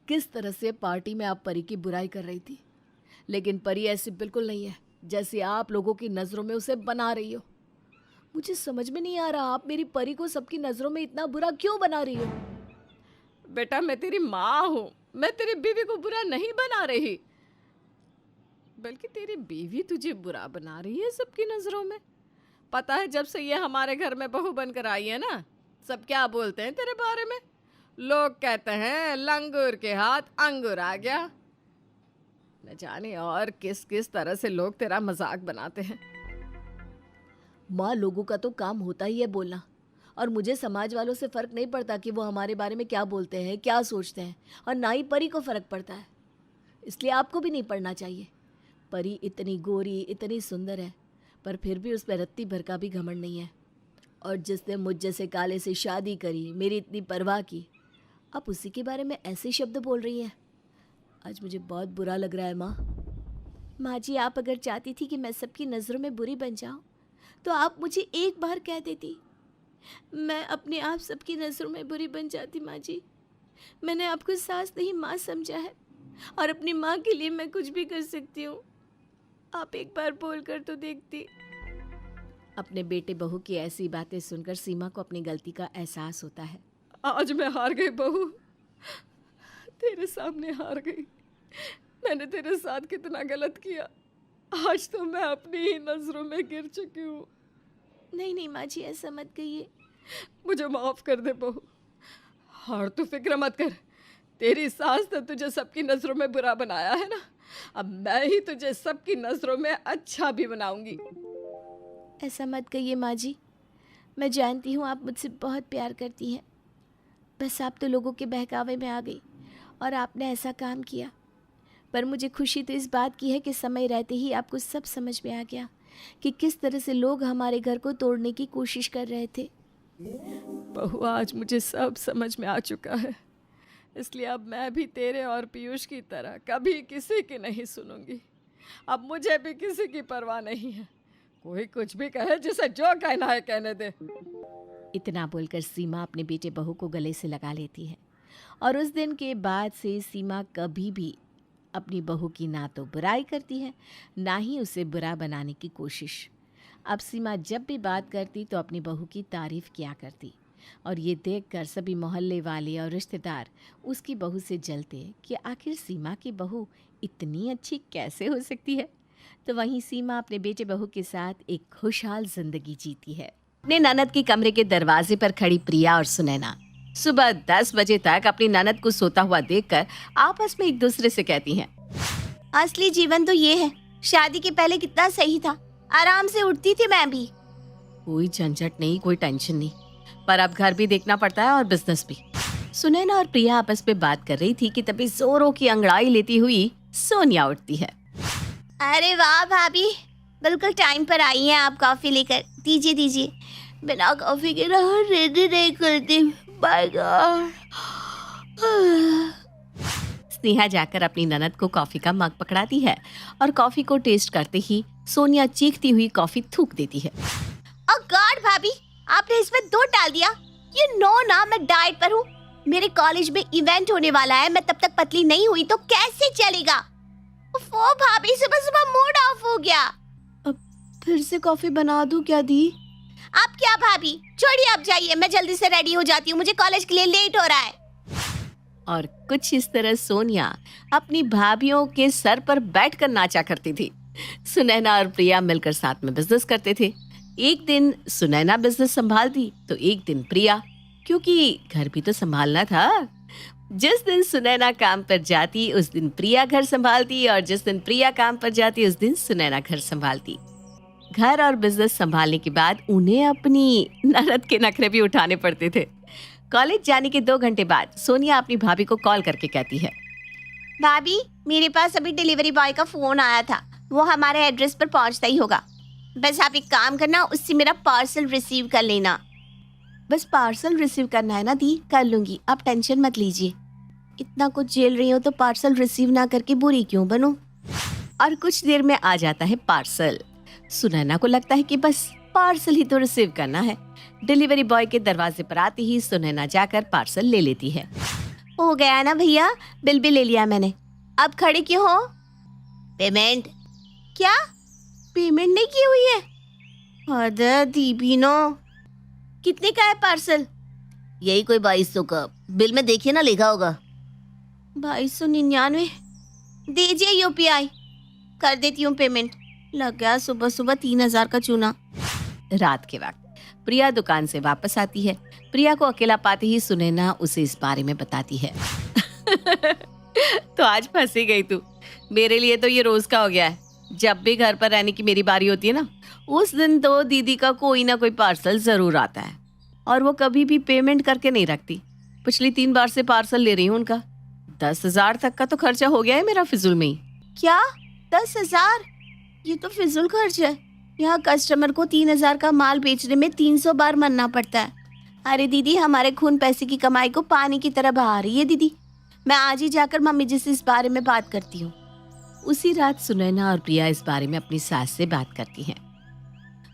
किस तरह से पार्टी में आप परी की बुराई कर रही थी, लेकिन परी ऐसी बिल्कुल नहीं है जैसे आप लोगों की नज़रों में उसे बना रही हो। मुझे समझ में नहीं आ रहा, आप मेरी परी को सबकी नज़रों में इतना बुरा क्यों बना रही हो? बेटा, मैं तेरी माँ हूँ, मैं तेरी बीवी को बुरा नहीं बना रही, बल्कि तेरी बीवी तुझे बुरा बना रही है सबकी नज़रों में। पता है, जब से ये हमारे घर में बहू बनकर आई है ना, सब क्या बोलते हैं तेरे बारे में। लोग कहते हैं लंगूर के हाथ अंगूर आ गया। न जाने और किस किस तरह से लोग तेरा मजाक बनाते हैं। माँ, लोगों का तो काम होता ही है बोलना, और मुझे समाज वालों से फ़र्क नहीं पड़ता कि वो हमारे बारे में क्या बोलते हैं, क्या सोचते हैं, और ना ही परी को फ़र्क पड़ता है। इसलिए आपको भी नहीं पड़ना चाहिए। परी इतनी गोरी, इतनी सुंदर है, पर फिर भी उस पर रत्ती भर का भी घमंड नहीं है। और जिसने मुझ जैसे काले से शादी करी, मेरी इतनी परवाह की, आप उसी के बारे में ऐसे शब्द बोल रही हैं। आज मुझे बहुत बुरा लग रहा है माँ। माँ जी, आप अगर चाहती थी कि मैं सबकी नज़रों में बुरी बन जाऊँ तो आप मुझे एक बार कह देती, मैं अपने आप सबकी नज़रों में बुरी बन जाती। माँ जी, मैंने आपको सास नहीं माँ समझा है, और अपनी माँ के लिए मैं कुछ भी कर सकती हूँ। आप एक बार बोल कर तो देखती। अपने बेटे बहू की ऐसी बातें सुनकर सीमा को अपनी गलती का एहसास होता है। आज मैं हार गई बहू, तेरे सामने हार गई। मैंने तेरे साथ कितना गलत किया, आज तो मैं अपनी ही नजरों में गिर चुकी हूँ। नहीं नहीं माँ जी, ऐसा मत कहिए। मुझे माफ कर दे बहू, और तू फिक्र मत कर। तेरी सास ने तुझे सबकी नजरों में बुरा बनाया है ना, अब मैं ही तुझे सबकी नजरों में अच्छा भी बनाऊंगी। ऐसा मत कहिए माँ जी, मैं जानती हूँ आप मुझसे बहुत प्यार करती हैं। बस आप तो लोगों के बहकावे में आ गई और आपने ऐसा काम किया। पर मुझे खुशी तो इस बात की है कि समय रहते ही आपको सब समझ में आ गया कि किस तरह से लोग हमारे घर को तोड़ने की कोशिश कर रहे थे। बहू, आज मुझे सब समझ में आ चुका है, इसलिए अब मैं भी तेरे और पीयूष की तरह कभी किसी की नहीं सुनूंगी। अब मुझे भी किसी की परवाह नहीं है, कोई कुछ भी कहे, जिसे जो कहना है कहने दे। इतना बोलकर सीमा अपने बेटे बहू को गले से लगा लेती है, और उस दिन के बाद से सीमा कभी भी अपनी बहू की ना तो बुराई करती है, ना ही उसे बुरा बनाने की कोशिश। अब सीमा जब भी बात करती तो अपनी बहू की तारीफ किया करती, और ये देखकर सभी मोहल्ले वाले और रिश्तेदार उसकी बहू से जलते कि आखिर सीमा की बहू इतनी अच्छी कैसे हो सकती है। तो वहीं सीमा अपने बेटे बहू के साथ एक खुशहाल जिंदगी जीती है। अपने ननद के कमरे के दरवाजे पर खड़ी प्रिया और सुनैना सुबह 10 बजे तक अपनी ननद को सोता हुआ देखकर आपस में एक दूसरे से कहती हैं, असली जीवन तो ये है, शादी के पहले कितना सही था, आराम से उठती थी मैं भी। कोई झंझट नहीं, कोई टेंशन नहीं, पर अब घर भी देखना पड़ता है और बिजनेस भी। सुनैना और प्रिया आपस में बात कर रही थी कि तभी जोरों की अंगड़ाई लेती हुई सोनिया उठती है। अरे वाह भाभी, बिल्कुल टाइम पर आई हैं आप कॉफी लेकर। दीजिए दीजिए, बिना कॉफी के ना रेडी नहीं करती। Bye God. स्नेहा जाकर अपनी ननद को कॉफी का मग पकड़ाती है और कॉफी को टेस्ट करते ही सोनिया चीखती हुई कॉफी थूक देती है। ओह गॉड भाभी, आपने इसमें 2 डाल दिया। यू नो ना मैं डाइट पर हूँ। मेरे कॉलेज में इवेंट होने वाला है, मैं तब तक पतली नहीं हुई तो कैसे चलेगा। वो भाभी सुबह सुबह मूड ऑफ हो गया। अब फिर से कॉफी बना दूं क्या दी? आप क्या भाभी, छोड़िए आप जाइए, मैं जल्दी से रेडी हो जाती हूँ, मुझे कॉलेज के लिए लेट हो रहा है। और कुछ इस तरह सोनिया अपनी भाभीियों के सर पर बैठकर नाचा करती थी। सुनैना और प्रिया मिलकर साथ में बिजनेस करते थे। एक दिन सुनैना बिजनेस संभालती तो एक दिन प्रिया, क्योंकि घर भी तो संभालना था। जिस दिन सुनैना काम पर जाती उस दिन प्रिया घर संभालती, और जिस दिन प्रिया काम पर जाती उस दिन सुनैना घर संभालती। घर और बिजनेस संभालने के बाद उन्हें अपनी ननद के नखरे भी उठाने पड़ते थे। कॉलेज जाने के 2 घंटे बाद सोनिया अपनी भाभी को कॉल करके कहती है, भाभी मेरे पास अभी डिलीवरी बॉय का फोन आया था, वो हमारे एड्रेस पर पहुंचता ही होगा। बस आप एक काम करना, उससे मेरा पार्सल रिसीव कर लेना। बस पार्सल रिसीव करना है ना दी, कर लूंगी, आप टेंशन मत लीजिए। इतना कुछ झेल रही हो तो पार्सल रिसीव ना करके बुरी क्यों बनूं? और कुछ देर में आ जाता है पार्सल। सुनैना को लगता है कि बस पार्सल ही तो रिसीव करना है। डिलीवरी बॉय के दरवाजे पर आते ही सुनैना जाकर पार्सल ले लेती है। हो गया ना भैया, बिल भी ले लिया मैंने, अब खड़े क्यों हो? पेमेंट? क्या पेमेंट नहीं की हुई है? अरे दीपिनो, कितने का है पार्सल? यही कोई 2200 का, बिल में देखिए ना लिखा होगा। 2299। दीजिए यूपीआई, कर देती हूँ पेमेंट। लग गया सुबह सुबह 3000 का चूना। रात के वक्त प्रिया दुकान से वापस आती है। प्रिया को अकेला पाते ही सुनैना उसे इस बारे में बताती है। तो आज फंसी गई तू। मेरे लिए तो ये रोज का हो गया है। जब भी घर पर रहने की मेरी बारी होती है ना, उस दिन तो दीदी का कोई ना कोई पार्सल जरूर आता है, और वो कभी भी पेमेंट करके नहीं रखती। पिछली 3 बार से पार्सल ले रही हूँ उनका। 10,000 तक का तो खर्चा हो गया है मेरा फिजूल में ही। क्या 10,000? ये तो फिजूल खर्च है। यहाँ कस्टमर को 3,000 का माल बेचने में 300 बार मरना पड़ता है। अरे दीदी, हमारे खून पैसे की कमाई को पानी की तरह बहा रही है दीदी। मैं आज ही जाकर मम्मी जी से इस बारे में बात करती हूँ। उसी रात सुनैना और प्रिया इस बारे में अपनी सास से बात करती हैं।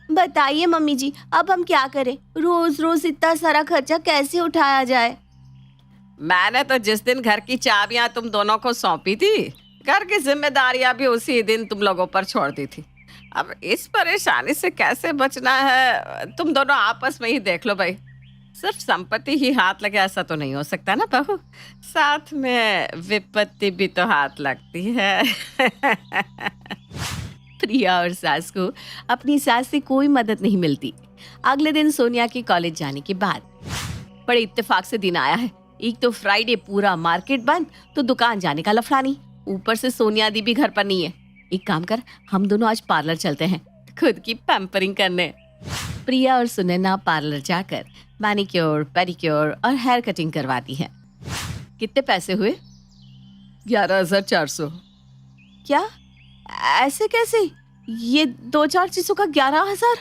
बताइए मम्मी जी, अब हम क्या करें? रोज रोज इतना सारा खर्चा कैसे उठाया जाए? मैंने तो जिस दिन घर की चाबियां तुम दोनों को सौंपी थी, घर की जिम्मेदारियां भी उसी दिन तुम लोगों पर छोड़ दी थी। अब इस परेशानी से कैसे बचना है, तुम दोनों आपस में ही देख लो भाई। सिर्फ संपत्ति ही हाथ लगे ऐसा तो नहीं हो सकता ना बहू, साथ में विपत्ति भी तो हाथ लगती है। प्रिया और सास को अपनी सास से कोई मदद नहीं मिलती। अगले दिन सोनिया के कॉलेज जाने के बाद बड़े इत्तेफाक से दिन आया है। एक तो फ्राइडे, पूरा मार्केट बंद, तो दुकान जाने का लफड़ा नहीं। ऊपर से सोनिया दी भी घर पर नहीं है। एक काम कर, हम दोनों आज पार्लर चलते हैं खुद की पैम्परिंग करने। प्रिया और सुनैना पार्लर जाकर मैनिक्योर, पेडिक्योर और हेयर कटिंग करवाती हैं। कितने पैसे हुए? 11,400। क्या? ऐसे कैसे? ये 2-4 चीजों का 11,000?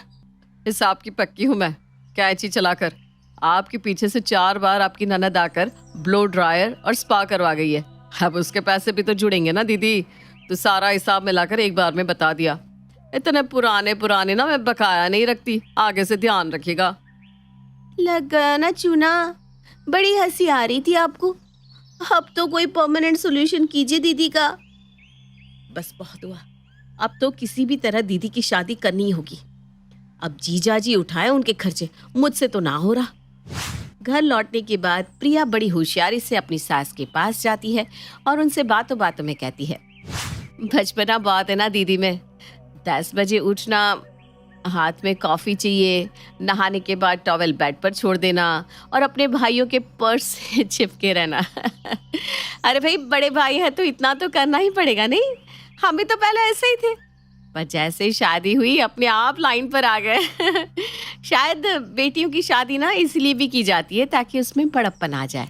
हिसाब की पक्की हूँ मैं, कैंची चलाकर। आपके पीछे से 4 बार आपकी ननद आकर ब्लो ड्रायर और स्पा करवा गई है। अब उसके पैसे भी तो जुड़ेंगे ना दीदी, तो सारा हिसाब मिलाकर एक बार में बता दिया। इतने पुराने ना मैं बकाया नहीं रखती, आगे से ध्यान रखिएगा। लग गया ना चूना। बड़ी हंसी आ रही थी आपको। अब तो कोई परमानेंट सॉल्यूशन कीजिए दीदी का। बस बहुत हुआ, अब तो किसी भी तरह दीदी की शादी करनी होगी। अब जीजा जी उठाए उनके खर्चे, मुझसे तो ना हो रहा। घर लौटने के बाद प्रिया बड़ी होशियारी से अपनी सास के पास जाती है और उनसे बातों बातों में कहती है, बचपना बहुत है ना दीदी में। 10 बजे उठना, हाथ में कॉफी चाहिए, नहाने के बाद टॉवेल बेड पर छोड़ देना और अपने भाइयों के पर्स से चिपके रहना। अरे भाई, बड़े भाई है तो इतना तो करना ही पड़ेगा नहीं? हम भी तो पहले ऐसे ही थे, पर जैसे ही शादी हुई अपने आप लाइन पर आ गए। शायद बेटियों की शादी ना इसलिए भी की जाती है ताकि उसमें बड़प्पन आ जाए।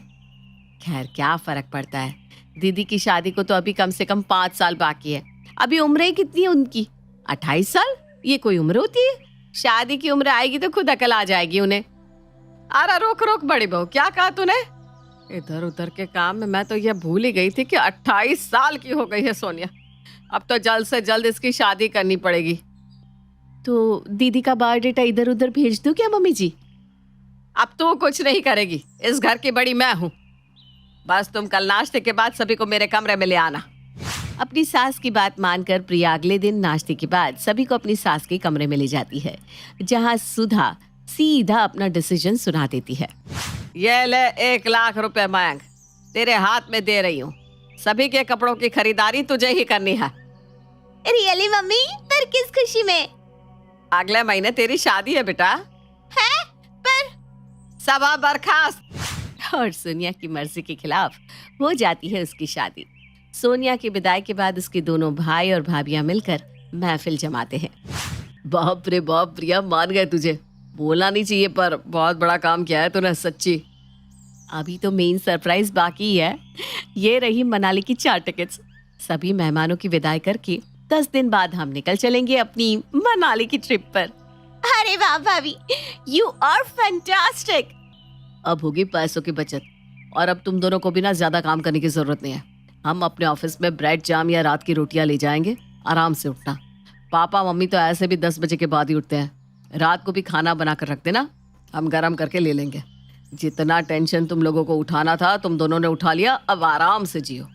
खैर, क्या फर्क पड़ता है। दीदी की शादी को तो अभी कम से कम 5 साल बाकी है। अभी उम्र कितनी है उनकी? 28 साल? ये कोई उम्र होती है? शादी की उम्र आएगी तो खुद अकल आ जाएगी उन्हें। अरे रोक बड़ी बहू, क्या कहा तूने? इधर उधर के काम में मैं तो ये भूल ही गई थी कि 28 साल की हो गई है सोनिया। अब तो जल्द से जल्द इसकी शादी करनी पड़ेगी। तो दीदी का बायोडेटा इधर उधर भेज दूं क्या मम्मी जी? अब तू कुछ नहीं करेगी, इस घर की बड़ी मैं हूँ। बस तुम कल नाश्ते के बाद सभी को मेरे कमरे में ले आना। अपनी सास की बात मानकर प्रिया अगले दिन नाश्ते के बाद सभी को अपनी सास के कमरे में ले जाती है, जहां सुधा सीधा अपना डिसीजन सुना देती है। ये ले 1 लाख रुपए मयंक, तेरे हाथ में दे रही हूँ। सभी के कपड़ों की खरीदारी तुझे ही करनी है। रियली मम्मी, पर किस खुशी में? अगले महीने तेरी शादी है बेटा। है? पर सब बर्खास्त। और सोनिया की मर्जी के खिलाफ हो जाती है उसकी शादी। सोनिया की विदाई के बाद उसके दोनों भाई और भाभियां मिलकर महफिल जमाते हैं। बाप रे बाप प्रिया, मान गए तुझे। बोलना नहीं चाहिए पर बहुत बड़ा काम किया है तूने, सच्ची। अभी तो मेन सरप्राइज बाकी है। ये रही मनाली की 4 टिकट्स। सभी मेहमानों की विदाई करके 10 दिन बाद हम निकल चलेंगे अपनी मनाली की ट्रिप पर। अरे वाह भाभी, यू आर फैंटास्टिक। अब होगी पैसों की बचत, और अब तुम दोनों को भी ना ज्यादा काम करने की जरूरत नहीं है। हम अपने ऑफिस में ब्रेड जाम या रात की रोटियां ले जाएंगे। आराम से उठना। पापा मम्मी तो ऐसे भी 10 बजे के बाद ही उठते हैं। रात को भी खाना बना कर रख देना, हम गरम करके ले लेंगे। जितना टेंशन तुम लोगों को उठाना था तुम दोनों ने उठा लिया, अब आराम से जियो।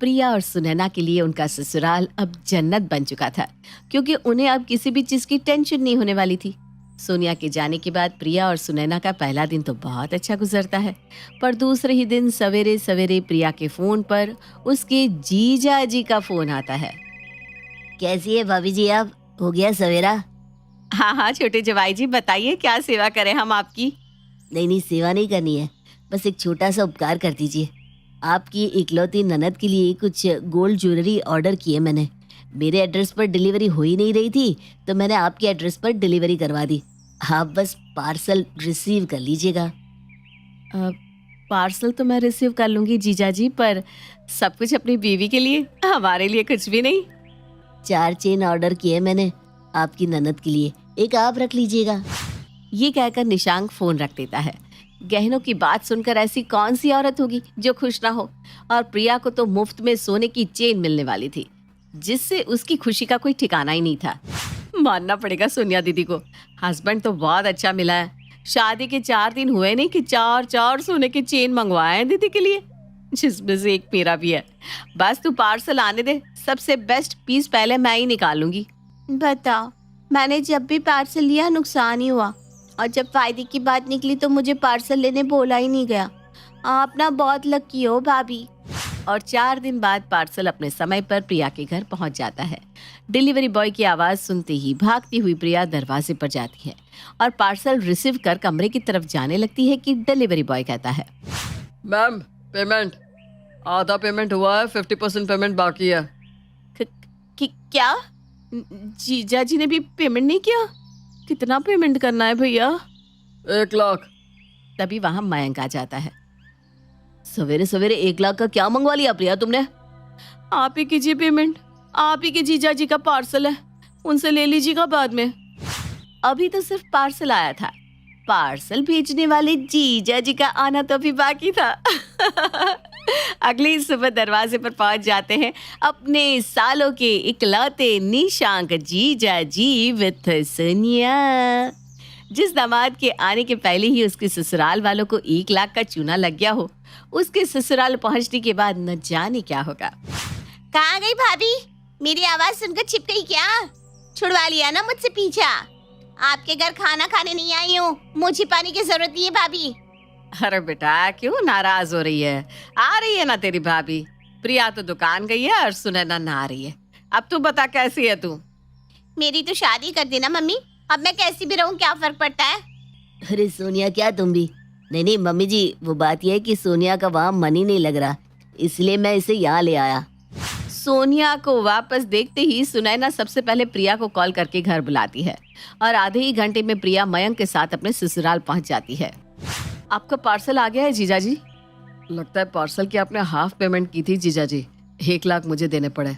प्रिया और सुनैना के लिए उनका ससुराल अब जन्नत बन चुका था, क्योंकि उन्हें अब किसी भी चीज की टेंशन नहीं होने वाली थी। सोनिया के जाने के बाद प्रिया और सुनैना का पहला दिन तो बहुत अच्छा गुजरता है, पर दूसरे ही दिन सवेरे सवेरे प्रिया के फोन पर उसके जीजा जी का फोन आता है। कैसी है भाभी जी आप? हो गया सवेरा? हाँ हाँ छोटे जवाई जी, बताइए क्या सेवा करें हम आपकी। नहीं, सेवा नहीं करनी है, बस एक छोटा सा उपकार कर दीजिए। आपकी इकलौती ननद के लिए कुछ गोल्ड ज्वेलरी ऑर्डर की है मैंने। मेरे एड्रेस पर डिलीवरी हो ही नहीं रही थी, तो मैंने आपके एड्रेस पर डिलीवरी करवा दी। आप बस पार्सल रिसीव कर लीजिएगा। पार्सल तो मैं रिसीव कर लूंगी जीजा जी, पर सब कुछ अपनी बीवी के लिए, हमारे लिए कुछ भी नहीं। 4 चेन ऑर्डर किए मैंने आपकी ननद के लिए, एक आप रख लीजिएगा। ये कहकर निशांक फोन रख देता है। गहनों की बात सुनकर ऐसी कौन सी औरत होगी जो खुश ना हो, और प्रिया को तो मुफ्त में सोने की चेन मिलने वाली थी, जिससे उसकी खुशी का कोई ठिकाना ही नहीं था। मानना पड़ेगा सोनिया दीदी को, हस्बैंड तो बहुत अच्छा मिला है। शादी के 4 दिन हुए नहीं कि 4 सोने की चेन मंगवाए हैं दीदी के लिए, जिसमें से एक मेरा भी है। बस तू पार्सल आने दे, सबसे बेस्ट पीस पहले मैं ही निकालूंगी। बताओ, मैंने जब भी पार्सल लिया नुकसान ही हुआ, और जब फायदे की बात निकली तो मुझे पार्सल लेने बोला ही नहीं गया। आप ना बहुत लकी हो भाभी। और 4 दिन बाद पार्सल अपने समय पर प्रिया के घर पहुंच जाता है। डिलीवरी बॉय की आवाज सुनते ही भागती हुई प्रिया दरवाजे पर जाती है और पार्सल रिसीव कर कमरे की तरफ जाने लगती है कि डिलीवरी बॉय कहता है, मैम पेमेंट, आधा पेमेंट हुआ है, 50% पेमेंट बाकी है। क्या? जीजा जी ने भी पेमेंट नहीं किया? कितना पेमेंट करना है भैया? 1 लाख। तभी वहां मयंक आ जाता है। सवेरे सवेरे 1 लाख का क्या मंगवा लिया प्रिया तुमने? आप ही कीजिए पेमेंट, आप ही के जीजा जी का पार्सल है, उनसे ले लीजिएगा बाद में। अभी तो सिर्फ पार्सल आया था, पार्सल भेजने वाले जीजा जी का आना तो अभी बाकी था। अगली सुबह दरवाजे पर पहुंच जाते हैं अपने सालों के इकलौते निशांक जीजा जी विथ सोनिया। जिस दामाद के आने के पहले ही उसके ससुराल वालों को 1 लाख का चूना लग गया हो, उसके ससुराल पहुंचने के बाद न जाने क्या होगा। कहाँ गई भाभी? मेरी आवाज सुनकर छिप गई क्या? छुड़वा लिया ना मुझसे पीछा। आपके घर खाना खाने नहीं आई हूँ, मुँह छिपाने की जरूरत नहीं है भाभी। अरे बेटा क्यों नाराज हो रही है? आ रही है ना तेरी भाभी। प्रिया तो दुकान गई है और सुनैना ना आ रही है। अब तू बता कैसी है तू? मेरी तो शादी कर देना मम्मी, अब मैं कैसी भी रहूं क्या फर्क पड़ता है? अरे सोनिया क्या तुम भी? नहीं मम्मी जी, वो बात यह है कि सोनिया का वहाँ मन ही नहीं लग रहा, इसलिए मैं इसे यहाँ ले आया। सोनिया को वापस देखते ही सुनैना सबसे पहले प्रिया को कॉल करके घर बुलाती है और आधे ही घंटे में प्रिया मयंक के साथ अपने ससुराल पहुंच जाती है। आपका पार्सल आ गया है जीजा जी। लगता है पार्सल की आपने हाफ पेमेंट की थी जीजा जी, 1 लाख मुझे देने पड़े।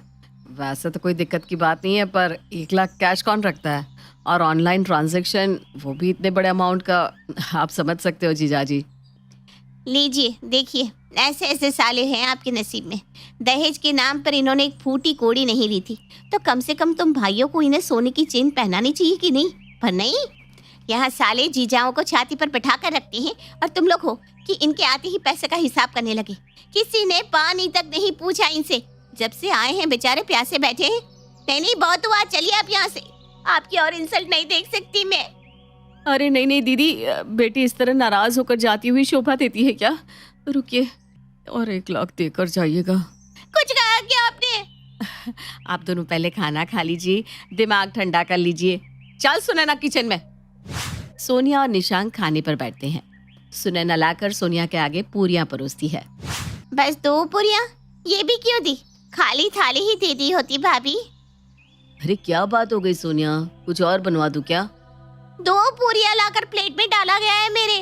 वैसे तो कोई दिक्कत की बात नहीं है, पर 1 लाख कैश कौन रखता है, और ऑनलाइन ट्रांजैक्शन वो भी इतने बड़े अमाउंट का, आप समझ सकते हो जीजा जी। लीजिए देखिए, ऐसे ऐसे साले हैं आपके नसीब में। दहेज के नाम पर इन्होंने एक फूटी कोड़ी नहीं ली थी, तो कम से कम तुम भाइयों को इन्हें सोने की चेन पहनानी चाहिए कि नहीं? पर नहीं, यहाँ साले जीजाओं को छाती पर बैठा कर रखते हैं और तुम लोग हो कि इनके आते ही पैसे का हिसाब करने लगे। किसी ने पानी तक नहीं पूछा इनसे। जब से आए हैं बेचारे प्यासे बैठे हैं। नहीं बहुत हुआ, चलिए आप यहाँ से। आपकी और इंसल्ट नहीं देख सकती मैं। अरे नहीं नहीं दीदी, बेटी इस तरह नाराज होकर जाती हुई शोभा देती है क्या? रुकिए, और 1 लाख देकर जाइएगा। कुछ कहा क्या आपने? आप दोनों पहले खाना खा लीजिए, दिमाग ठंडा कर लीजिए। चल सुनैना किचन में। सोनिया और निशांक खाने पर बैठते हैं। सुनैना लाकर सोनिया के आगे पूरियां परोसती है। बस 2 पूरियां? ये भी क्यों दी? खाली थाली ही दे दी होती भाभी। अरे क्या बात हो गई सोनिया, कुछ और बनवा दूं क्या? 2 पूरियां लाकर प्लेट में डाला गया है मेरे।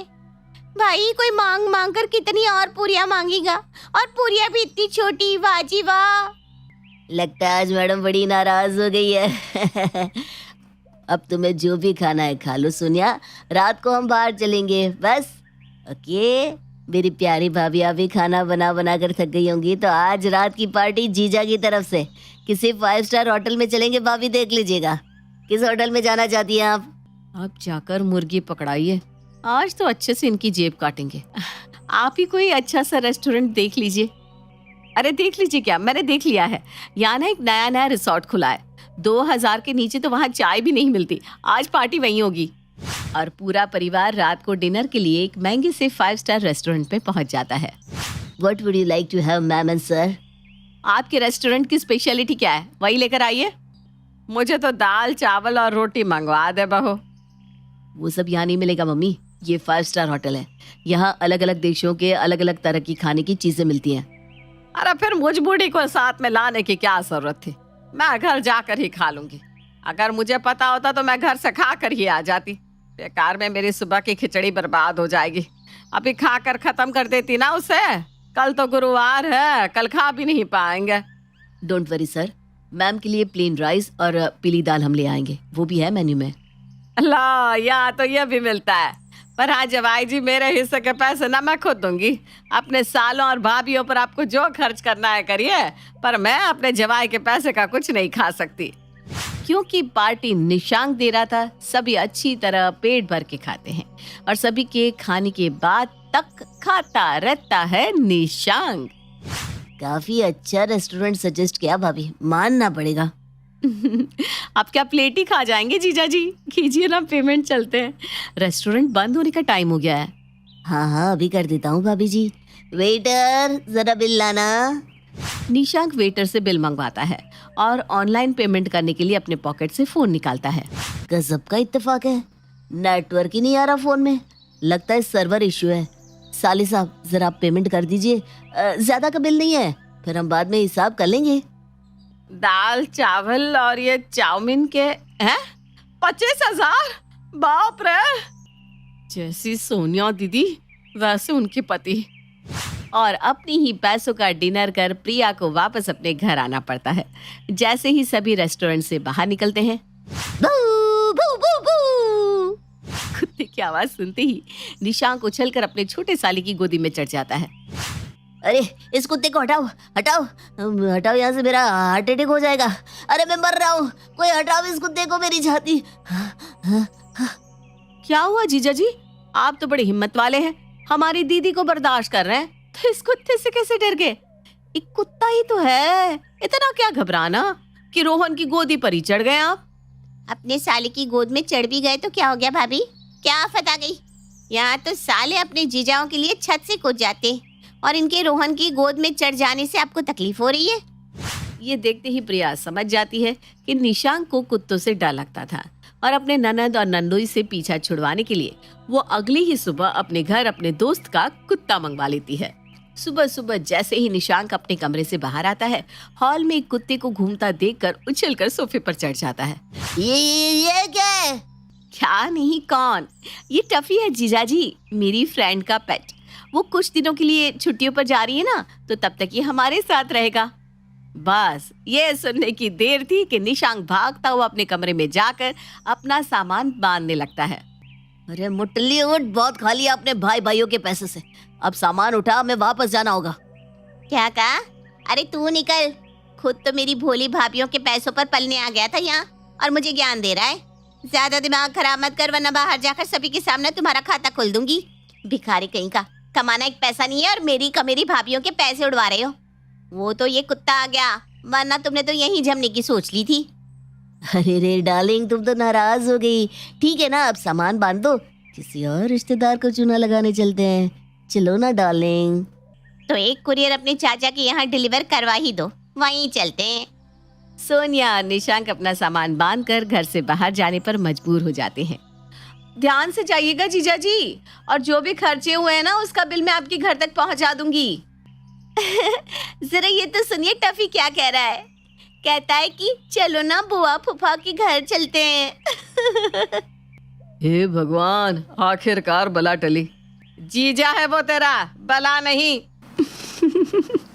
भाई कोई मांग मांग कर कितनी और पूरियां मांगेगा, और पूरियां भी इतनी छोटी। वाह जी वाह। लगता है आज मैडम बड़ी नाराज हो गई है। अब तुम्हें जो भी खाना है खा लो सोनिया, रात को हम बाहर चलेंगे बस। ओके मेरी प्यारी भाभी, अभी खाना बना बना कर थक गई होंगी, तो आज रात की पार्टी जीजा की तरफ से किसी 5 स्टार होटल में चलेंगे। भाभी देख लीजिएगा किस होटल में जाना चाहती हैं आप। आप जाकर मुर्गी पकड़ाइए, आज तो अच्छे से इनकी जेब काटेंगे। आप ही कोई अच्छा सा रेस्टोरेंट देख लीजिए। अरे देख लीजिए क्या, मैंने देख लिया है। यहाँ ना एक नया रिसोर्ट खुला है। 2000 के नीचे तो वहाँ चाय भी नहीं मिलती। आज पार्टी वहीं होगी। और पूरा परिवार रात को डिनर के लिए एक महंगे से 5 स्टार रेस्टोरेंट पे पहुँच जाता है। What would you like to have, ma'am and sir? आपके रेस्टोरेंट की स्पेशलिटी क्या है, वही लेकर आइए। मुझे तो दाल चावल और रोटी मंगवा दे बहू। वो सब यहाँ नहीं मिलेगा मम्मी, ये 5 स्टार होटल है। यहाँ अलग अलग देशों के अलग अलग तरह की खाने की चीजें मिलती हैं। अरे फिर मुझ बूढ़ी को साथ में लाने की क्या जरूरत थी? मैं घर जाकर ही खा लूंगी। अगर मुझे पता होता तो मैं घर से खा कर ही आ जाती। बेकार में मेरी सुबह की खिचड़ी बर्बाद हो जाएगी। अभी खा कर खत्म कर देती ना उसे। कल तो गुरुवार है, कल खा भी नहीं पाएंगे। डोंट वरी सर, मैम के लिए प्लेन राइस और पीली दाल हम ले आएंगे, वो भी है मेन्यू में। ला, यहाँ तो ये भी मिलता है। पर हाँ जवाई जी, मेरे हिस्से के पैसे ना मैं खुद दूंगी। अपने सालों और भाभीियों पर आपको जो खर्च करना है करिए, पर मैं अपने जवाई के पैसे का कुछ नहीं खा सकती। क्योंकि पार्टी निशांक दे रहा था, सभी अच्छी तरह पेट भर के खाते हैं और सभी के खाने के बाद तक खाता रहता है निशांक। काफी अच्छा रेस्टोरेंट सजेस्ट किया भाभी, मानना पड़ेगा। आप क्या प्लेट ही खा जाएंगे जीजा जी? कीजिए ना पेमेंट, चलते हैं। रेस्टोरेंट बंद होने का टाइम हो गया है। हाँ अभी कर देता हूँ भाभी जी। वेटर जरा बिल लाना। निशांक वेटर से बिल मंगवाता है और ऑनलाइन पेमेंट करने के लिए अपने पॉकेट से फोन निकालता है। गजब का इत्तेफाक है, नेटवर्क ही नहीं आ रहा फोन में। लगता है सर्वर इश्यू है। साली साहब जरा आप पेमेंट कर दीजिए, ज्यादा का बिल नहीं है, फिर हम बाद में हिसाब कर लेंगे। दाल चावल और ये चाउमीन के हैं 25,000? बाप रे। जैसी सोनिया दीदी वैसे उनके पति। और अपनी ही पैसों का डिनर कर प्रिया को वापस अपने घर आना पड़ता है। जैसे ही सभी रेस्टोरेंट से बाहर निकलते हैं, बू, बू, बू, बू। कुत्ते की आवाज सुनते ही निशांक उछलकर अपने छोटे साली की गोदी में चढ़ जाता है। अरे इस कुत्ते को हटाओ हटाओ हटाओ, यहाँ से मेरा हार्ट अटैक हो जाएगा। अरे मैं मर रहा हूँ, कोई हटाओ इस कुत्ते को, मेरी छाती। क्या हुआ जीजा जी? आप तो बड़े हिम्मत वाले हैं, हमारी दीदी को बर्दाश्त कर रहे हैं, तो इस कुत्ते से कैसे डर गए? एक कुत्ता ही तो है, इतना क्या घबराना कि रोहन की गोदी पर ही चढ़ गए आप। अपने साले की गोद में चढ़ भी गए तो क्या हो गया भाभी? क्या आफत आ गई? यहाँ तो साले अपने जीजाओं के लिए छत से कूद जाते, और इनके रोहन की गोद में चढ़ जाने से आपको तकलीफ हो रही है। ये देखते ही प्रिया समझ जाती है कि निशांक को कुत्तों से डर लगता था और अपने ननद और नंदोई से पीछा छुड़वाने के लिए वो अगली ही सुबह अपने घर अपने दोस्त का कुत्ता मंगवा लेती है। सुबह सुबह जैसे ही निशांक अपने कमरे से बाहर आता है, हॉल में एक कुत्ते को घूमता देखकर उछलकर सोफे पर चढ़ जाता है। ये क्या है? क्या नहीं कौन, ये टफी है जीजा जी, मेरी फ्रेंड का पेट। वो कुछ दिनों के लिए छुट्टियों पर जा रही है ना, तो तब तक ये हमारे साथ रहेगा। बस ये सुनने की देर थी कि निशांक भागता हुआ अपने कमरे में जाकर अपना सामान बांधने लगता है। अरे मुटली उठ, बहुत खा लिया अपने भाई भाइयों के पैसे से, अब सामान उठा, हमें वापस जाना होगा। क्या कहा? अरे तू निकल, खुद तो मेरी भोली भाभीयों के पैसों पर पलने आ गया था यहाँ, और मुझे ज्ञान दे रहा है। ज्यादा दिमाग खराब मत कर, वरना बाहर जाकर सभी के सामने तुम्हारा खाता खोल दूंगी। भिखारी कहीं का, कमाना एक पैसा नहीं है और मेरी भाभियों के पैसे उड़वा रहे हो। वो तो ये कुत्ता आ गया, वरना तुमने तो यहीं जमने की सोच ली थी। अरे रे डार्लिंग, तुम तो नाराज हो गई। ठीक है ना, अब सामान बांध दो, किसी और रिश्तेदार को चूना लगाने चलते हैं। चलो ना डार्लिंग। तो एक कुरियर अपने चाचा के यहाँ डिलीवर करवा ही दो, वहीं चलते हैं। सोनिया और निशांक अपना सामान बांधकर घर से बाहर जाने पर मजबूर हो जाते हैं। ध्यान से जाइएगा जीजा जी, और जो भी खर्चे हुए हैं ना उसका बिल मैं आपके घर तक पहुंचा दूंगी। जरा ये तो सुनिए, टफी क्या कह रहा है। कहता है कि चलो ना बुआ फूफा के घर चलते हैं। हे भगवान, आखिरकार बला टली। जीजा है वो तेरा, बला नहीं।